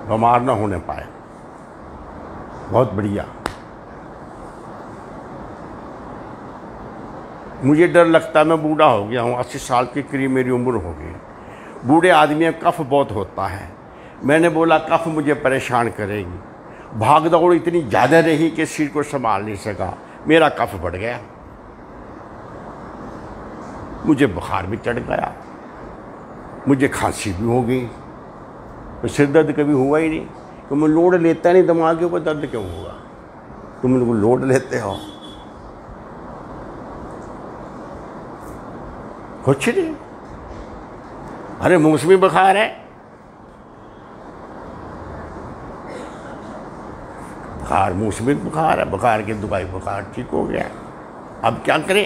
बीमार ना होने पाए। बहुत बढ़िया। मुझे डर लगता है, मैं बूढ़ा हो गया हूँ, 80 साल के करीब मेरी उम्र हो गई। बूढ़े आदमी में कफ बहुत होता है। मैंने बोला कफ मुझे परेशान करेगी। भाग दौड़ इतनी ज़्यादा रही कि सिर को संभाल नहीं सका, मेरा कफ बढ़ गया, मुझे बुखार भी चढ़ गया, मुझे खांसी भी हो गई। तो सिर दर्द कभी हुआ ही नहीं। तो मैं लोड लेता नहीं, दिमाग के ऊपर दर्द क्यों होगा? तुम लोग लोड लेते हो, कुछ नहीं। अरे मौसमी बुखार है, बुखार मौसमी बुखार है, बुखार की दवाई, बुखार ठीक हो गया। अब क्या करें?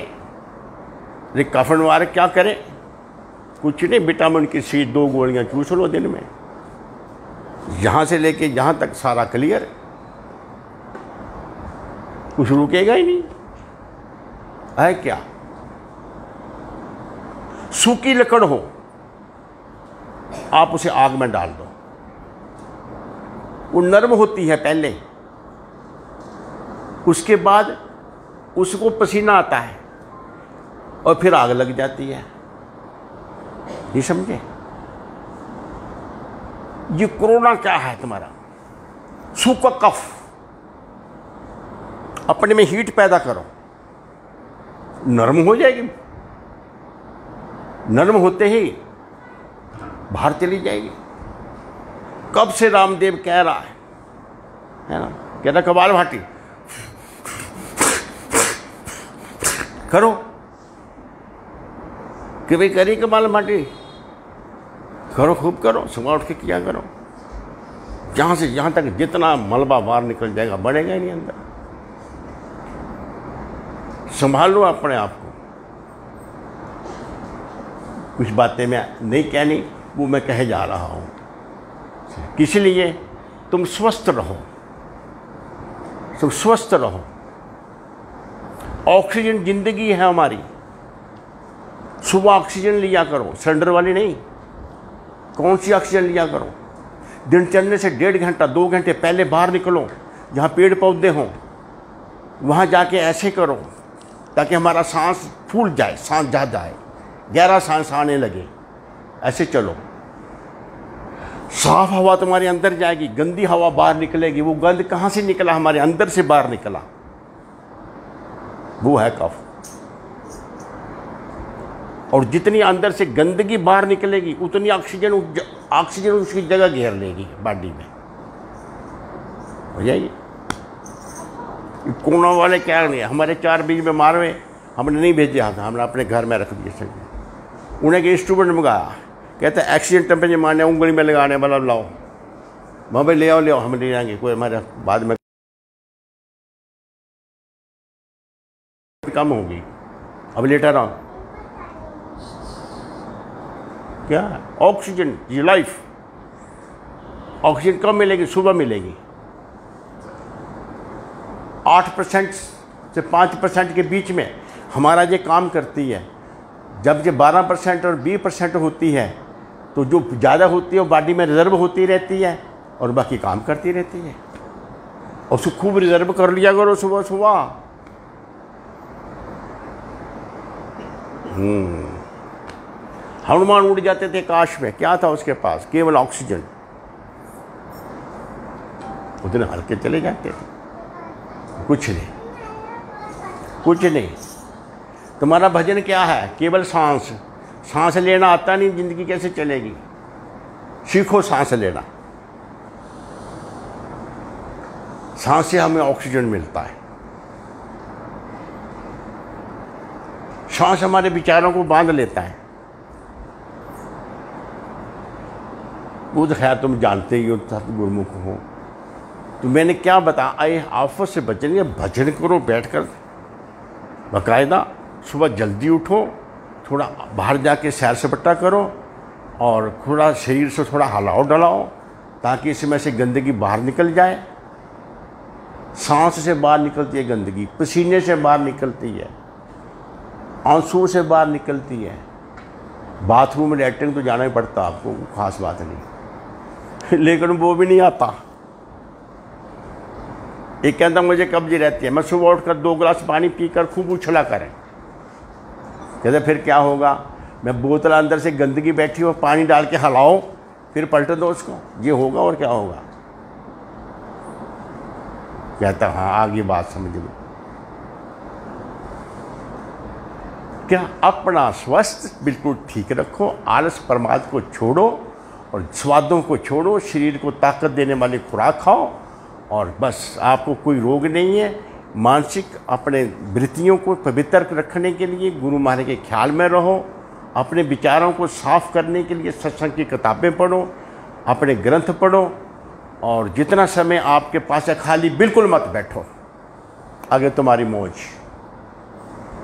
अरे कफन वाले क्या करें? कुछ नहीं, विटामिन की सी 2 गोलियां चूस लो दिन में, यहाँ से लेके यहाँ तक सारा क्लियर, कुछ रुकेगा ही नहीं। है क्या? सूखी लकड़ हो, आप उसे आग में डाल दो, वो नरम होती है पहले, उसके बाद उसको पसीना आता है और फिर आग लग जाती है। ये समझे? ये कोरोना क्या है तुम्हारा? सूखा कफ, अपने में हीट पैदा करो, नरम हो जाएगी। नरम होते ही बाहर चली जाएगी। कब से रामदेव कह रहा है ना, कहता कपाल भाटी करो, कि भाई करी कपाल भाटी करो, खूब करो, सुबह उठ के किया करो। जहाँ से जहाँ तक जितना मलबा बाहर निकल जाएगा, बढ़ेगा ही नहीं अंदर। संभाल लो अपने आप को। कुछ बातें मैं नहीं कहनी, वो मैं कहे जा रहा हूँ। किस लिए? तुम स्वस्थ रहो, तुम स्वस्थ रहो। ऑक्सीजन जिंदगी है हमारी। सुबह ऑक्सीजन लिया करो, सिलेंडर वाली नहीं। कौन सी ऑक्सीजन लिया करो? दिन चलने से 1.5 घंटा 2 घंटे पहले बाहर निकलो, जहाँ पेड़ पौधे हों, वहाँ जाके ऐसे करो ताकि हमारा सांस फूल जाए, सांस जा जाए, गहरा सांस आने लगे। ऐसे चलो, साफ हवा तुम्हारे अंदर जाएगी, गंदी हवा बाहर निकलेगी। वो गंद कहाँ से निकला? हमारे अंदर से बाहर निकला, वो है कफ। और जितनी अंदर से गंदगी बाहर निकलेगी, उतनी ऑक्सीजन उसकी जगह घेर लेगी बॉडी में, हो जाएगी। कोरोना वाले क्या नहीं, हमारे 4 बीज में मार में हमने नहीं भेजे हाथ, हमने अपने घर में रख दिए सभी। उन्हें के इंस्ट्रूमेंट मंगाया, कहते हैं एक्सीडेंट टेम्परेचर मारने, उंगली में लगाने वाला लाओ, वहाँ पे ले आओ, हम ले जाएंगे। कोई हमारे बाद में कम होगी, अब लेटर आओ। क्या है? ऑक्सीजन, ये लाइफ। ऑक्सीजन कब मिलेगी? सुबह मिलेगी। 8% से 5% के बीच में हमारा ये काम करती है। जब ये 12% और 20% होती है तो जो ज़्यादा होती है वो बॉडी में रिजर्व होती रहती है और बाकी काम करती रहती है। और उसको खूब रिजर्व कर लिया करो सुबह सुबह। हनुमान उड़ जाते थे आकाश में, क्या था उसके पास? केवल ऑक्सीजन। उतने हल्के चले जाते थे, कुछ नहीं, कुछ नहीं। तुम्हारा भजन क्या है? केवल सांस। सांस लेना आता नहीं, जिंदगी कैसे चलेगी? सीखो सांस लेना। सांस से हमें ऑक्सीजन मिलता है। सांस हमारे विचारों को बांध लेता है। वो तो खैर तुम जानते ही हो, गुरुमुख हो। तो मैंने क्या बताया? आए आफत से बचने, भजन करो बैठकर बाकायदा। सुबह जल्दी उठो, थोड़ा बाहर जाके सैर सपाटा करो और थोड़ा शरीर से थोड़ा हिलाओ डलाओ ताकि इसमें से गंदगी बाहर निकल जाए। सांस से बाहर निकलती है गंदगी, पसीने से बाहर निकलती है, आंसुओं से बाहर निकलती है। बाथरूम में लैट्रिन तो जाना ही पड़ता आपको, खास बात नहीं, लेकिन वो भी नहीं आता। एक कहता मुझे कब्जी रहती है, मैं सुबह उठकर 2 गिलास पानी पीकर खूब उछला करें। कहते फिर क्या होगा? मैं बोतल अंदर से गंदगी बैठी हो, पानी डाल के हिलाओ, फिर पलट दो उसको, ये होगा और क्या होगा? कहता हाँ आगे बात समझ लो। क्या अपना स्वास्थ्य बिल्कुल ठीक रखो, आलस प्रमाद को छोड़ो और स्वादों को छोड़ो, शरीर को ताकत देने वाली खुराक खाओ और बस आपको कोई रोग नहीं है। मानसिक अपने वृत्तियों को पवित्र रखने के लिए गुरु महाराज के ख्याल में रहो। अपने विचारों को साफ करने के लिए सत्संग की किताबें पढ़ो, अपने ग्रंथ पढ़ो और जितना समय आपके पास है खाली बिल्कुल मत बैठो। आगे तुम्हारी मौज।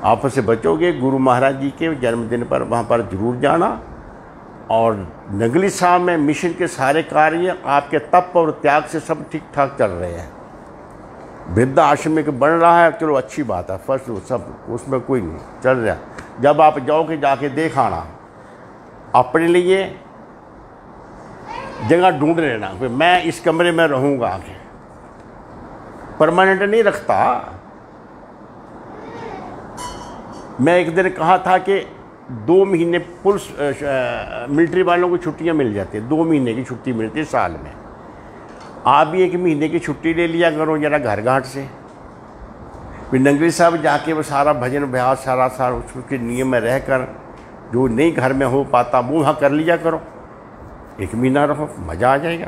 आप से बचोगे। गुरु महाराज जी के जन्मदिन पर वहाँ पर जरूर जाना। और नगली साहब में मिशन के सारे कार्य आपके तप और त्याग से सब ठीक ठाक चल रहे हैं। वृद्धा आश्रम में बन रहा है, चलो अच्छी बात है, फर्स्ट सब उसमें कोई नहीं चल रहा। जब आप जाओगे जाके देख आना, अपने लिए जगह ढूंढ लेना। मैं इस कमरे में रहूँगा, आगे परमानेंट नहीं रखता। मैं एक दिन कहा था कि 2 महीने पुलिस मिलिट्री वालों को छुट्टियां मिल जाती है, 2 महीने की छुट्टी मिलती है साल में। आप भी 1 महीने की छुट्टी ले लिया करो जरा घर घाट से। फिर नंगली साहब जाके वो सारा भजन अभ्यास सारा उसके नियम में रहकर जो नहीं घर में हो पाता वो वहाँ कर लिया करो। 1 महीना रहो, मज़ा आ जाएगा।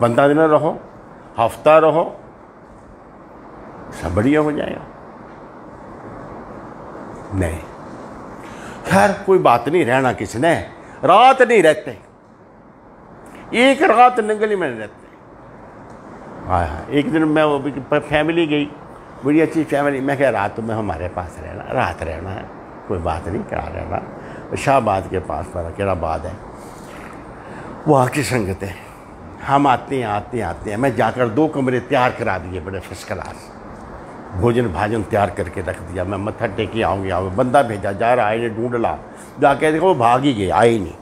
15 दिन रहो, हफ्ता रहो, सब बढ़िया हो जाएगा। नहीं खैर कोई बात नहीं, रहना किसने, रात नहीं रहते, एक रात नंगली में रहते। हाँ, एक दिन मैं वो फैमिली गई, बड़ी अच्छी फैमिली। मैं कह रात में हमारे पास रहना, रात रहना है, कोई बात नहीं, क्या रहना। शाहबाद के पास पर केराबाद है, वहाँ की संगत है। हम आते हैं मैं जाकर 2 कमरे तैयार करा दिए, बड़े फर्स्ट क्लास, भोजन भाजन तैयार करके रख दिया। मैं मत्था टेके आऊँगी, बंदा भेजा जा रहा है, ढूंढ ला, जाके देखो वो भाग ही गए, आए ही नहीं।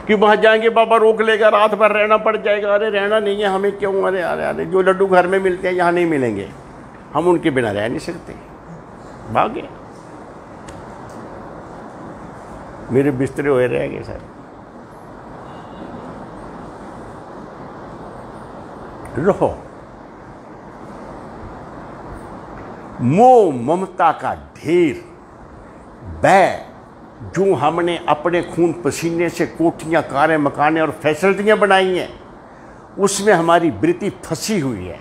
कि वहाँ जाएंगे बाबा रोक लेगा, रात भर रहना पड़ जाएगा। अरे रहना नहीं है हमें, क्यों? अरे जो लड्डू घर में मिलते हैं यहाँ नहीं मिलेंगे, हम उनके बिना रह नहीं सकते। भागे, मेरे बिस्तरे हुए रह गए सर। रहो, मोह ममता का ढेर बैग जो हमने अपने खून पसीने से कोठियाँ, कारें, मकाने और फैसिलिटियाँ बनाई हैं, उसमें हमारी वृत्ति फंसी हुई है।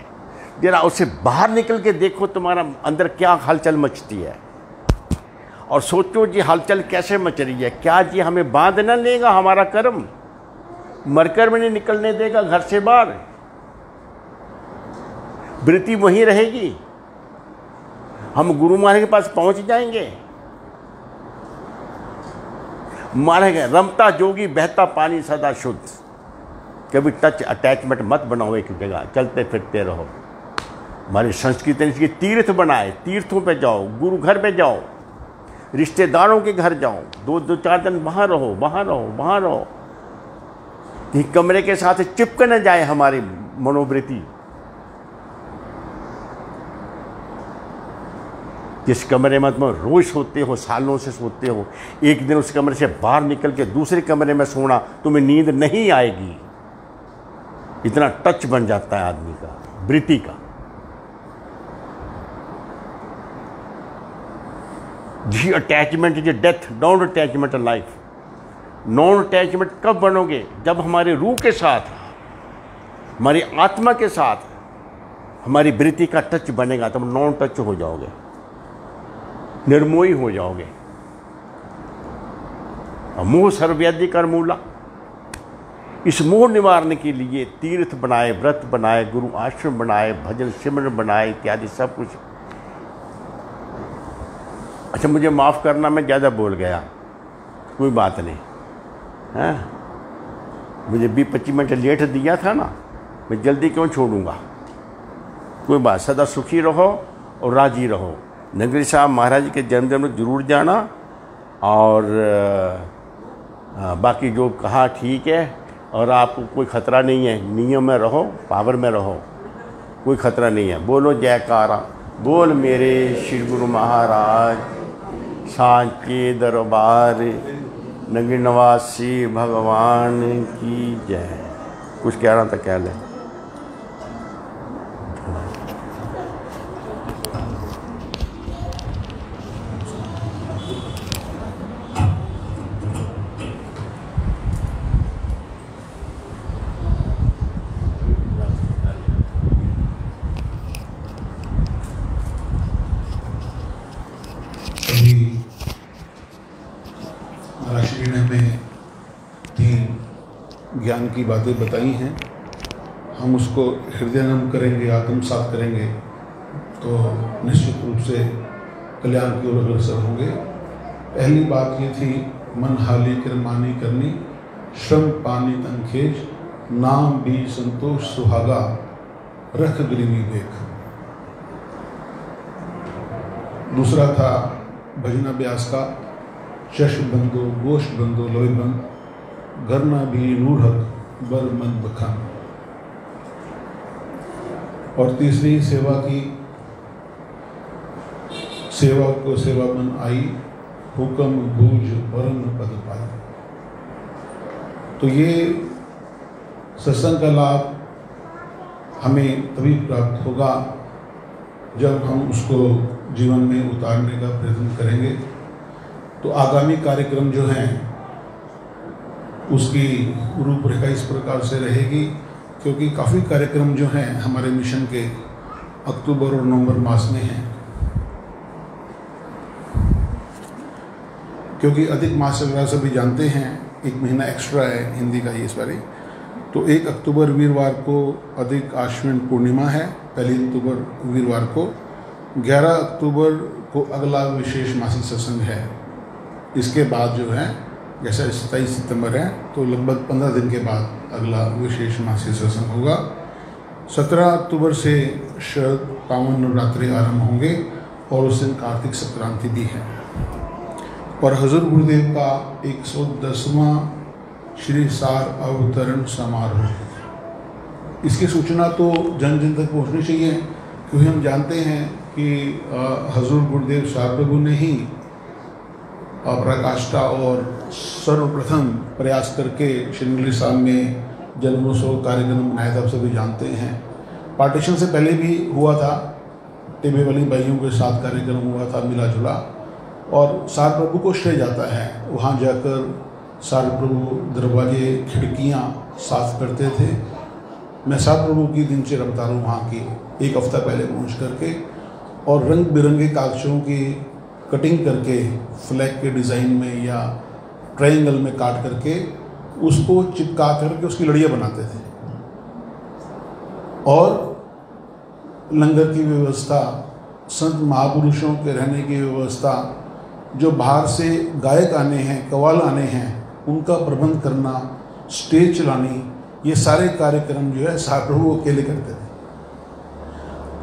जरा उसे बाहर निकल के देखो, तुम्हारा अंदर क्या हलचल मचती है, और सोचो जी हलचल कैसे मच रही है। क्या जी हमें बांध न लेगा हमारा कर्म, मरकर में नहीं निकलने देगा घर से बाहर, वृत्ति वहीं रहेगी, हम गुरु महाराज के पास पहुंच जाएंगे। मारे गए रमता जोगी बहता पानी सदा शुद्ध। कभी टच अटैचमेंट मत बनाओ एक जगह, चलते फिरते रहो। हमारी संस्कृति ने इसकी तीर्थ बनाए, तीर्थों पे जाओ, गुरु घर पे जाओ, रिश्तेदारों के घर जाओ, 2-4 दिन वहाँ रहो, वहाँ रहो, वहाँ रहो। कि कमरे के साथ चिपक न जाए हमारी मनोवृत्ति। जिस कमरे में तुम रोज सोते हो, सालों से सोते हो, एक दिन उस कमरे से बाहर निकल के दूसरे कमरे में सोना, तुम्हें नींद नहीं आएगी। इतना टच बन जाता है आदमी का, वृत्ति का। जी attachment is death, don't attachment life. Non attachment कब बनोगे? जब हमारे रूह के साथ, हमारी आत्मा के साथ हमारी वृत्ति का टच बनेगा, तब नॉन टच हो जाओगे, निर्मोही हो जाओगे। मोह सर्वव्याधि कर मूला। इस मोह निवारण के लिए तीर्थ बनाए, व्रत बनाए, गुरु आश्रम बनाए, भजन सिमरन बनाए, इत्यादि सब कुछ। अच्छा, मुझे माफ़ करना, मैं ज़्यादा बोल गया, कोई बात नहीं है। मुझे 20-25 मिनट लेट दिया था ना, मैं जल्दी क्यों छोड़ूंगा? कोई बात, सदा सुखी रहो और राजी रहो। नगरी साहब महाराज के जन्मदिन में ज़रूर जाना। और बाकी जो कहा ठीक है, और आपको कोई ख़तरा नहीं है, नियम में रहो, पावर में रहो, कोई ख़तरा नहीं है। बोलो जयकारा, बोल मेरे श्री गुरु महाराज सांचे दरबार नगरी निवासी भगवान की जय। कुछ कह रहा था, कह ले। ज्ञान की बातें बताई हैं, हम उसको हृदयंगम करेंगे, आत्मसात करेंगे तो निश्चित रूप से कल्याण की ओर अग्रसर होंगे। पहली बात ये थी, मन हाली किरमानी करनी, श्रम पानी तन खेज, नाम भी संतोष सुहागा, रख गिरिनी देख। दूसरा था भजन अभ्यास का, चश बंदो गोश बंदो लोई बंद, गरना भी नूरहक बर मन बखान। और तीसरी सेवा की, सेवा को सेवा मन आई, हुक्म बूझ वरन पद पाई। तो ये सत्संग का लाभ हमें तभी प्राप्त होगा जब हम उसको जीवन में उतारने का प्रयत्न करेंगे। तो आगामी कार्यक्रम जो हैं उसकी रूपरेखा इस प्रकार से रहेगी, क्योंकि काफ़ी कार्यक्रम जो हैं हमारे मिशन के अक्टूबर और नवंबर मास में हैं, क्योंकि अधिक मास वगैरह सभी जानते हैं, 1 महीना एक्स्ट्रा है हिंदी का ये इस बारी। तो 1 अक्टूबर वीरवार को अधिक आश्विन पूर्णिमा है, 1 अक्टूबर वीरवार को, 11 अक्टूबर को अगला विशेष मासिक सत्संग है। इसके बाद जो है, जैसा 27 सितंबर है, तो लगभग 15 दिन के बाद अगला विशेष मासिक सत्संग होगा। 17 अक्टूबर से शरद पावन नवरात्रि आरंभ होंगे और उस दिन कार्तिक संक्रांति भी है। और हजूर गुरुदेव का 110वां श्री सार अवतरण समारोह, इसकी सूचना तो जन जन तक पहुँचनी चाहिए, क्योंकि हम जानते हैं कि हजूर गुरुदेव सार प्रभु ने ही पराकाष्ठा और सर्वप्रथम प्रयास करके श्रीनगरी साहब में जन्मोत्सव कार्यक्रम बनाया था, आप सभी जानते हैं। पार्टीशन से पहले भी हुआ था, टेबे वाली भाइयों के साथ कार्यक्रम हुआ था मिला जुला, और सार प्रभु को श्रेय जाता है। वहाँ जाकर सार प्रभु दरवाजे खिड़कियाँ साफ करते थे। मैं सार प्रभु की दिनचर्या बता रहा हूँ वहाँ की, 1 हफ्ता पहले पहुँच करके, और रंग बिरंगे कागजों की कटिंग करके फ्लैग के डिज़ाइन में या ट्रायंगल में काट करके उसको चिपका करके उसकी लड़ियाँ बनाते थे। और लंगर की व्यवस्था, संत महापुरुषों के रहने की व्यवस्था, जो बाहर से गायक आने हैं, कव्वाल आने हैं, उनका प्रबंध करना, स्टेज चलानी, ये सारे कार्यक्रम जो है साहब प्रभु अकेले करते थे।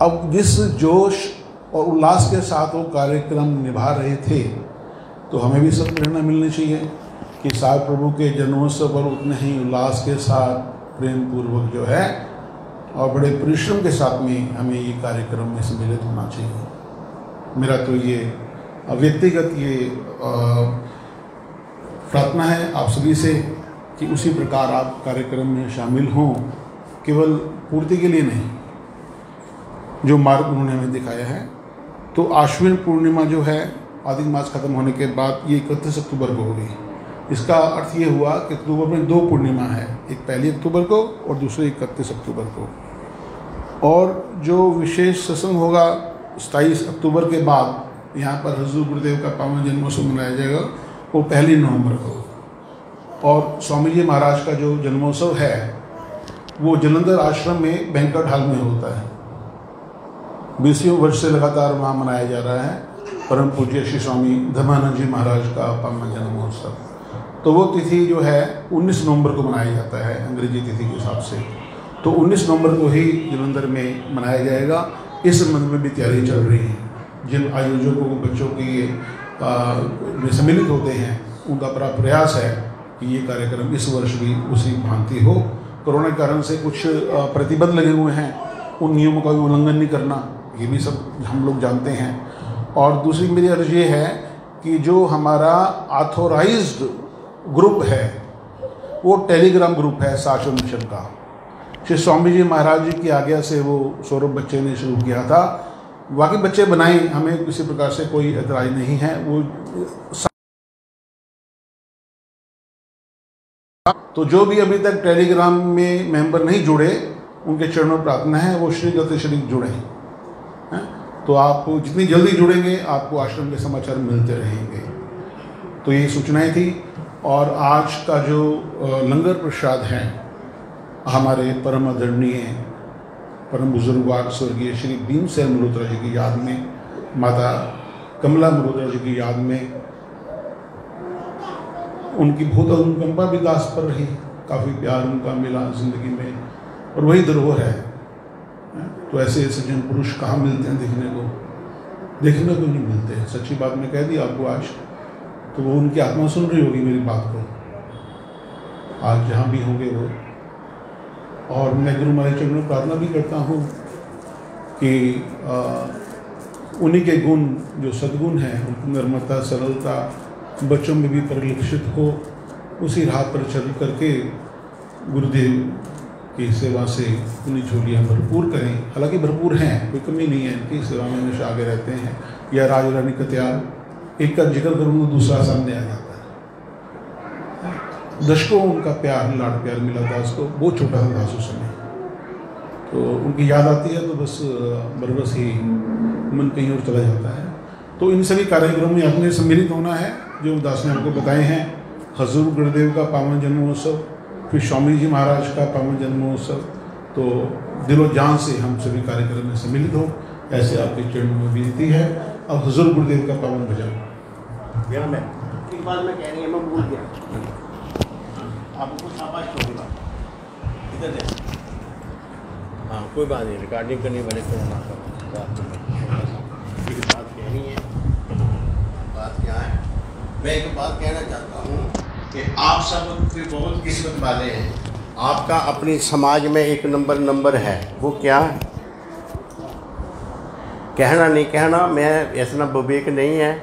अब जिस जोश और उल्लास के साथ वो कार्यक्रम निभा रहे थे, तो हमें भी सब प्रेरणा मिलनी चाहिए कि साहब प्रभु के जन्मोत्सव पर उतने ही उल्लास के साथ, प्रेम पूर्वक जो है और बड़े परिश्रम के साथ में हमें ये कार्यक्रम में सम्मिलित होना चाहिए। मेरा तो ये व्यक्तिगत ये प्रार्थना है आप सभी से कि उसी प्रकार आप कार्यक्रम में शामिल हों, केवल पूर्ति के लिए नहीं, जो मार्ग उन्होंने हमें दिखाया है। तो आश्विन पूर्णिमा जो है अधिक मास खत्म होने के बाद ये 31 अक्टूबर को होगी। इसका अर्थ ये हुआ कि अक्टूबर में 2 पूर्णिमा है, एक 1 अक्टूबर को और दूसरी 31 अक्टूबर को। और जो विशेष सत्संग होगा 27 अक्टूबर के बाद यहाँ पर हजूर गुरुदेव का पावन जन्मोत्सव मनाया जाएगा, वो 1 नवंबर को। और स्वामी जी महाराज का जो जन्मोत्सव है वो जलंधर आश्रम में बैंक्वेट हॉल में होता है। 20वें वर्ष से लगातार वहाँ मनाया जा रहा है परम पूज्य श्री स्वामी धर्मानंद जी महाराज का पावन जन्मोत्सव। तो वो तिथि जो है 19 नवंबर को मनाया जाता है अंग्रेजी तिथि के हिसाब से। तो 19 नवंबर को ही जलंधर में मनाया जाएगा। इस संबंध में भी तैयारी चल रही है। जिन आयोजकों को बच्चों की में सम्मिलित होते हैं उनका बड़ा प्रयास है कि ये कार्यक्रम इस वर्ष भी उसी भांति हो। कोरोना के कारण से कुछ प्रतिबंध लगे हुए हैं, उन नियमों का भी उल्लंघन नहीं करना, ये भी सब हम लोग जानते हैं। और दूसरी मेरी अर्ज ये है कि जो हमारा ऑथोराइज्ड ग्रुप है वो टेलीग्राम ग्रुप है साक्षर मिशन का। श्री स्वामी जी महाराज जी की आज्ञा से वो सौरभ बच्चे ने शुरू किया था। बाकी बच्चे बनाए, हमें किसी प्रकार से कोई एतराज़ नहीं है। वो तो जो भी अभी तक टेलीग्राम में मेंबर नहीं जुड़े उनके चरणों में प्रार्थना है वो श्री गति शरीफ जुड़े हैं। तो आप जितनी जल्दी जुड़ेंगे आपको आश्रम के समाचार मिलते रहेंगे। तो ये सूचनाएं थी। और आज का जो लंगर प्रसाद है हमारे परम आदरणीय परम बुजुर्गवार स्वर्गीय श्री भीमसेन मल्होत्रा जी की याद में, माता कमला मल्होत्रा जी की याद में, उनकी बहुत अनुकंपा भी दास पर रही, काफ़ी प्यार उनका मिला जिंदगी में और वही धरोहर है। तो ऐसे सज्जन पुरुष कहाँ मिलते हैं देखने को नहीं मिलते हैं। सच्ची बात मैं कह दी आपको आज। तो वो उनकी आत्मा सुन रही होगी मेरी बात को आज जहाँ भी होंगे वो। और मैं गुरु महाराज चरणों में प्रार्थना भी करता हूँ कि उन्हीं के गुण जो सद्गुण हैं, उनकी नम्रता, सरलता बच्चों में भी परिलक्षित हो। उसी राह पर चल करके गुरुदेव की सेवा से उन्हीं झोलियाँ भरपूर करें। हालांकि भरपूर हैं, कोई कमी नहीं है इनकी सेवा में, हमेशा आगे रहते हैं। या राज रानी का त्याग, एक का जिक्र करूँ तो दूसरा सामने आ जाता है। दशकों उनका प्यार, लाड प्यार मिला दास को, बहुत छोटा था दास उस समय। तो उनकी याद आती है तो बस बरबस ही मन कहीं और चला जाता है। तो इन सभी कार्यक्रमों में अपने सम्मिलित होना है जो दास ने हमको बताए हैं। हजूर गुरुदेव का पावन जन्मोत्सव, फिर स्वामी जी महाराज का पावन जन्मोत्सव। तो दिलो जान से हम सभी कार्यक्रम में सम्मिलित हो, ऐसे आपके चरणों में विनती है। अब हजूर गुरुदेव का पावन भजन। एक बात मैं कह रही है, मैं भूल गया आपको शाबाश होगा इधर दे। हाँ कोई बात नहीं, रिकॉर्डिंग करने वाले को बात कहनी है। बात क्या है, मैं एक बात कहना चाहता हूँ कि आप सब भी बहुत किस्मत वाले हैं। आपका अपनी समाज में एक नंबर है। वो क्या है, कहना नहीं कहना, मैं ऐसा विवेक नहीं है।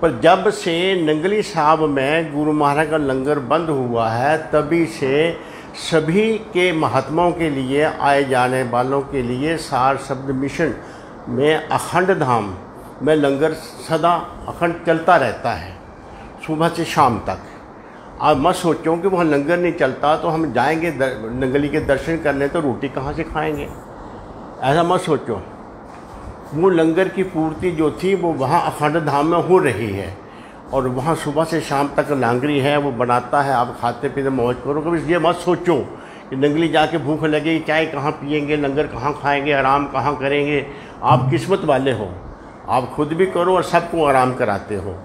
पर जब से नंगली साहब में गुरु महाराज का लंगर बंद हुआ है तभी से सभी के महात्माओं के लिए, आए जाने वालों के लिए सार शब्द मिशन में अखंड धाम में लंगर सदा अखंड चलता रहता है, सुबह से शाम तक। आप मत सोचो कि वहाँ लंगर नहीं चलता तो हम जाएंगे नंगली के दर्शन करने तो रोटी कहाँ से खाएंगे, ऐसा मत सोचो। वो लंगर की पूर्ति जो थी वो वहाँ अखंड धाम में हो रही है और वहाँ सुबह से शाम तक लांगरी है, वो बनाता है। आप खाते पीते मौज करो। कभी ये मत सोचो कि नंगली जाके भूख लगेगी, चाय कहाँ पिएंगे, लंगर कहाँ खाएंगे, आराम कहाँ करेंगे। आप किस्मत वाले हो, आप खुद भी करो और सबको आराम कराते हो।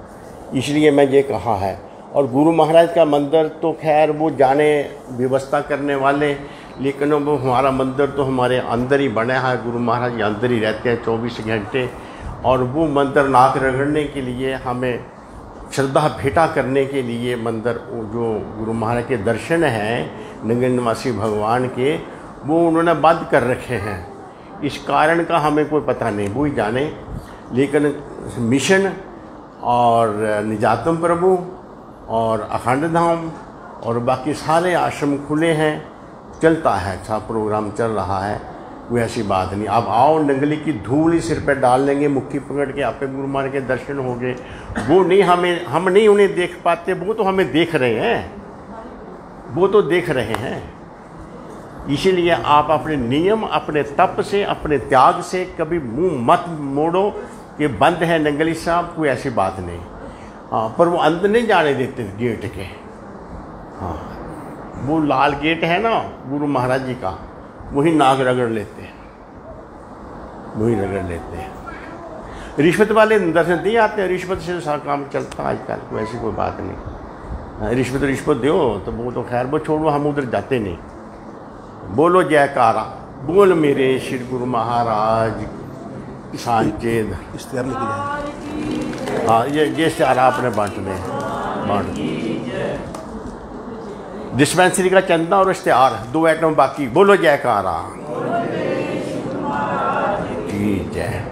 इसलिए मैं ये कहा है। और गुरु महाराज का मंदिर तो खैर वो जाने व्यवस्था करने वाले, लेकिन वो हमारा मंदिर तो हमारे अंदर ही बना है। गुरु महाराज के अंदर ही रहते हैं 24 घंटे। और वो मंदिर नाक रगड़ने के लिए, हमें श्रद्धा भेंटा करने के लिए मंदिर, जो गुरु महाराज के दर्शन हैं नगर निवासी भगवान के, वो उन्होंने बंद कर रखे हैं। इस कारण का हमें कोई पता नहीं, वो ही जाने। लेकिन मिशन और निजातम प्रभु और अखंड धाम और बाकी सारे आश्रम खुले हैं, चलता है, अच्छा प्रोग्राम चल रहा है, कोई ऐसी बात नहीं। आप आओ, नंगली की धूल ही सिर पे डाल लेंगे, मुट्ठी पकड़ के आपके गुरु महाराज के दर्शन हो गए। वो नहीं, हम नहीं उन्हें देख पाते, वो तो हमें देख रहे हैं, वो तो देख रहे हैं। इसीलिए आप अपने नियम, अपने तप से, अपने त्याग से कभी मुंह मत मोड़ो कि बंद है नंगली साहब, कोई ऐसी बात नहीं। हाँ, पर वो अंदर नहीं जाने देते गेट के। हाँ, वो लाल गेट है ना गुरु महाराज जी का, वही नाक रगड़ लेते हैं, वही रगड़ लेते हैं। रिश्वत वाले दर्शन दिए आते हैं, रिश्वत से सारा काम चलता है आजकल, कोई ऐसी कोई बात नहीं। रिश्वत दो तो वो तो खैर वो छोड़ो, हम उधर जाते नहीं। बोलो जयकारा, बोल मेरे श्री गुरु महाराज सांचेद। इश्तिहार लेके जाए। हाँ, ये इश्तिहार आपने बांटने बांट डिस्पेंसरी का चंदा और इश्तिहार, 2 आइटम बाकी। बोलो जयकारा, जय।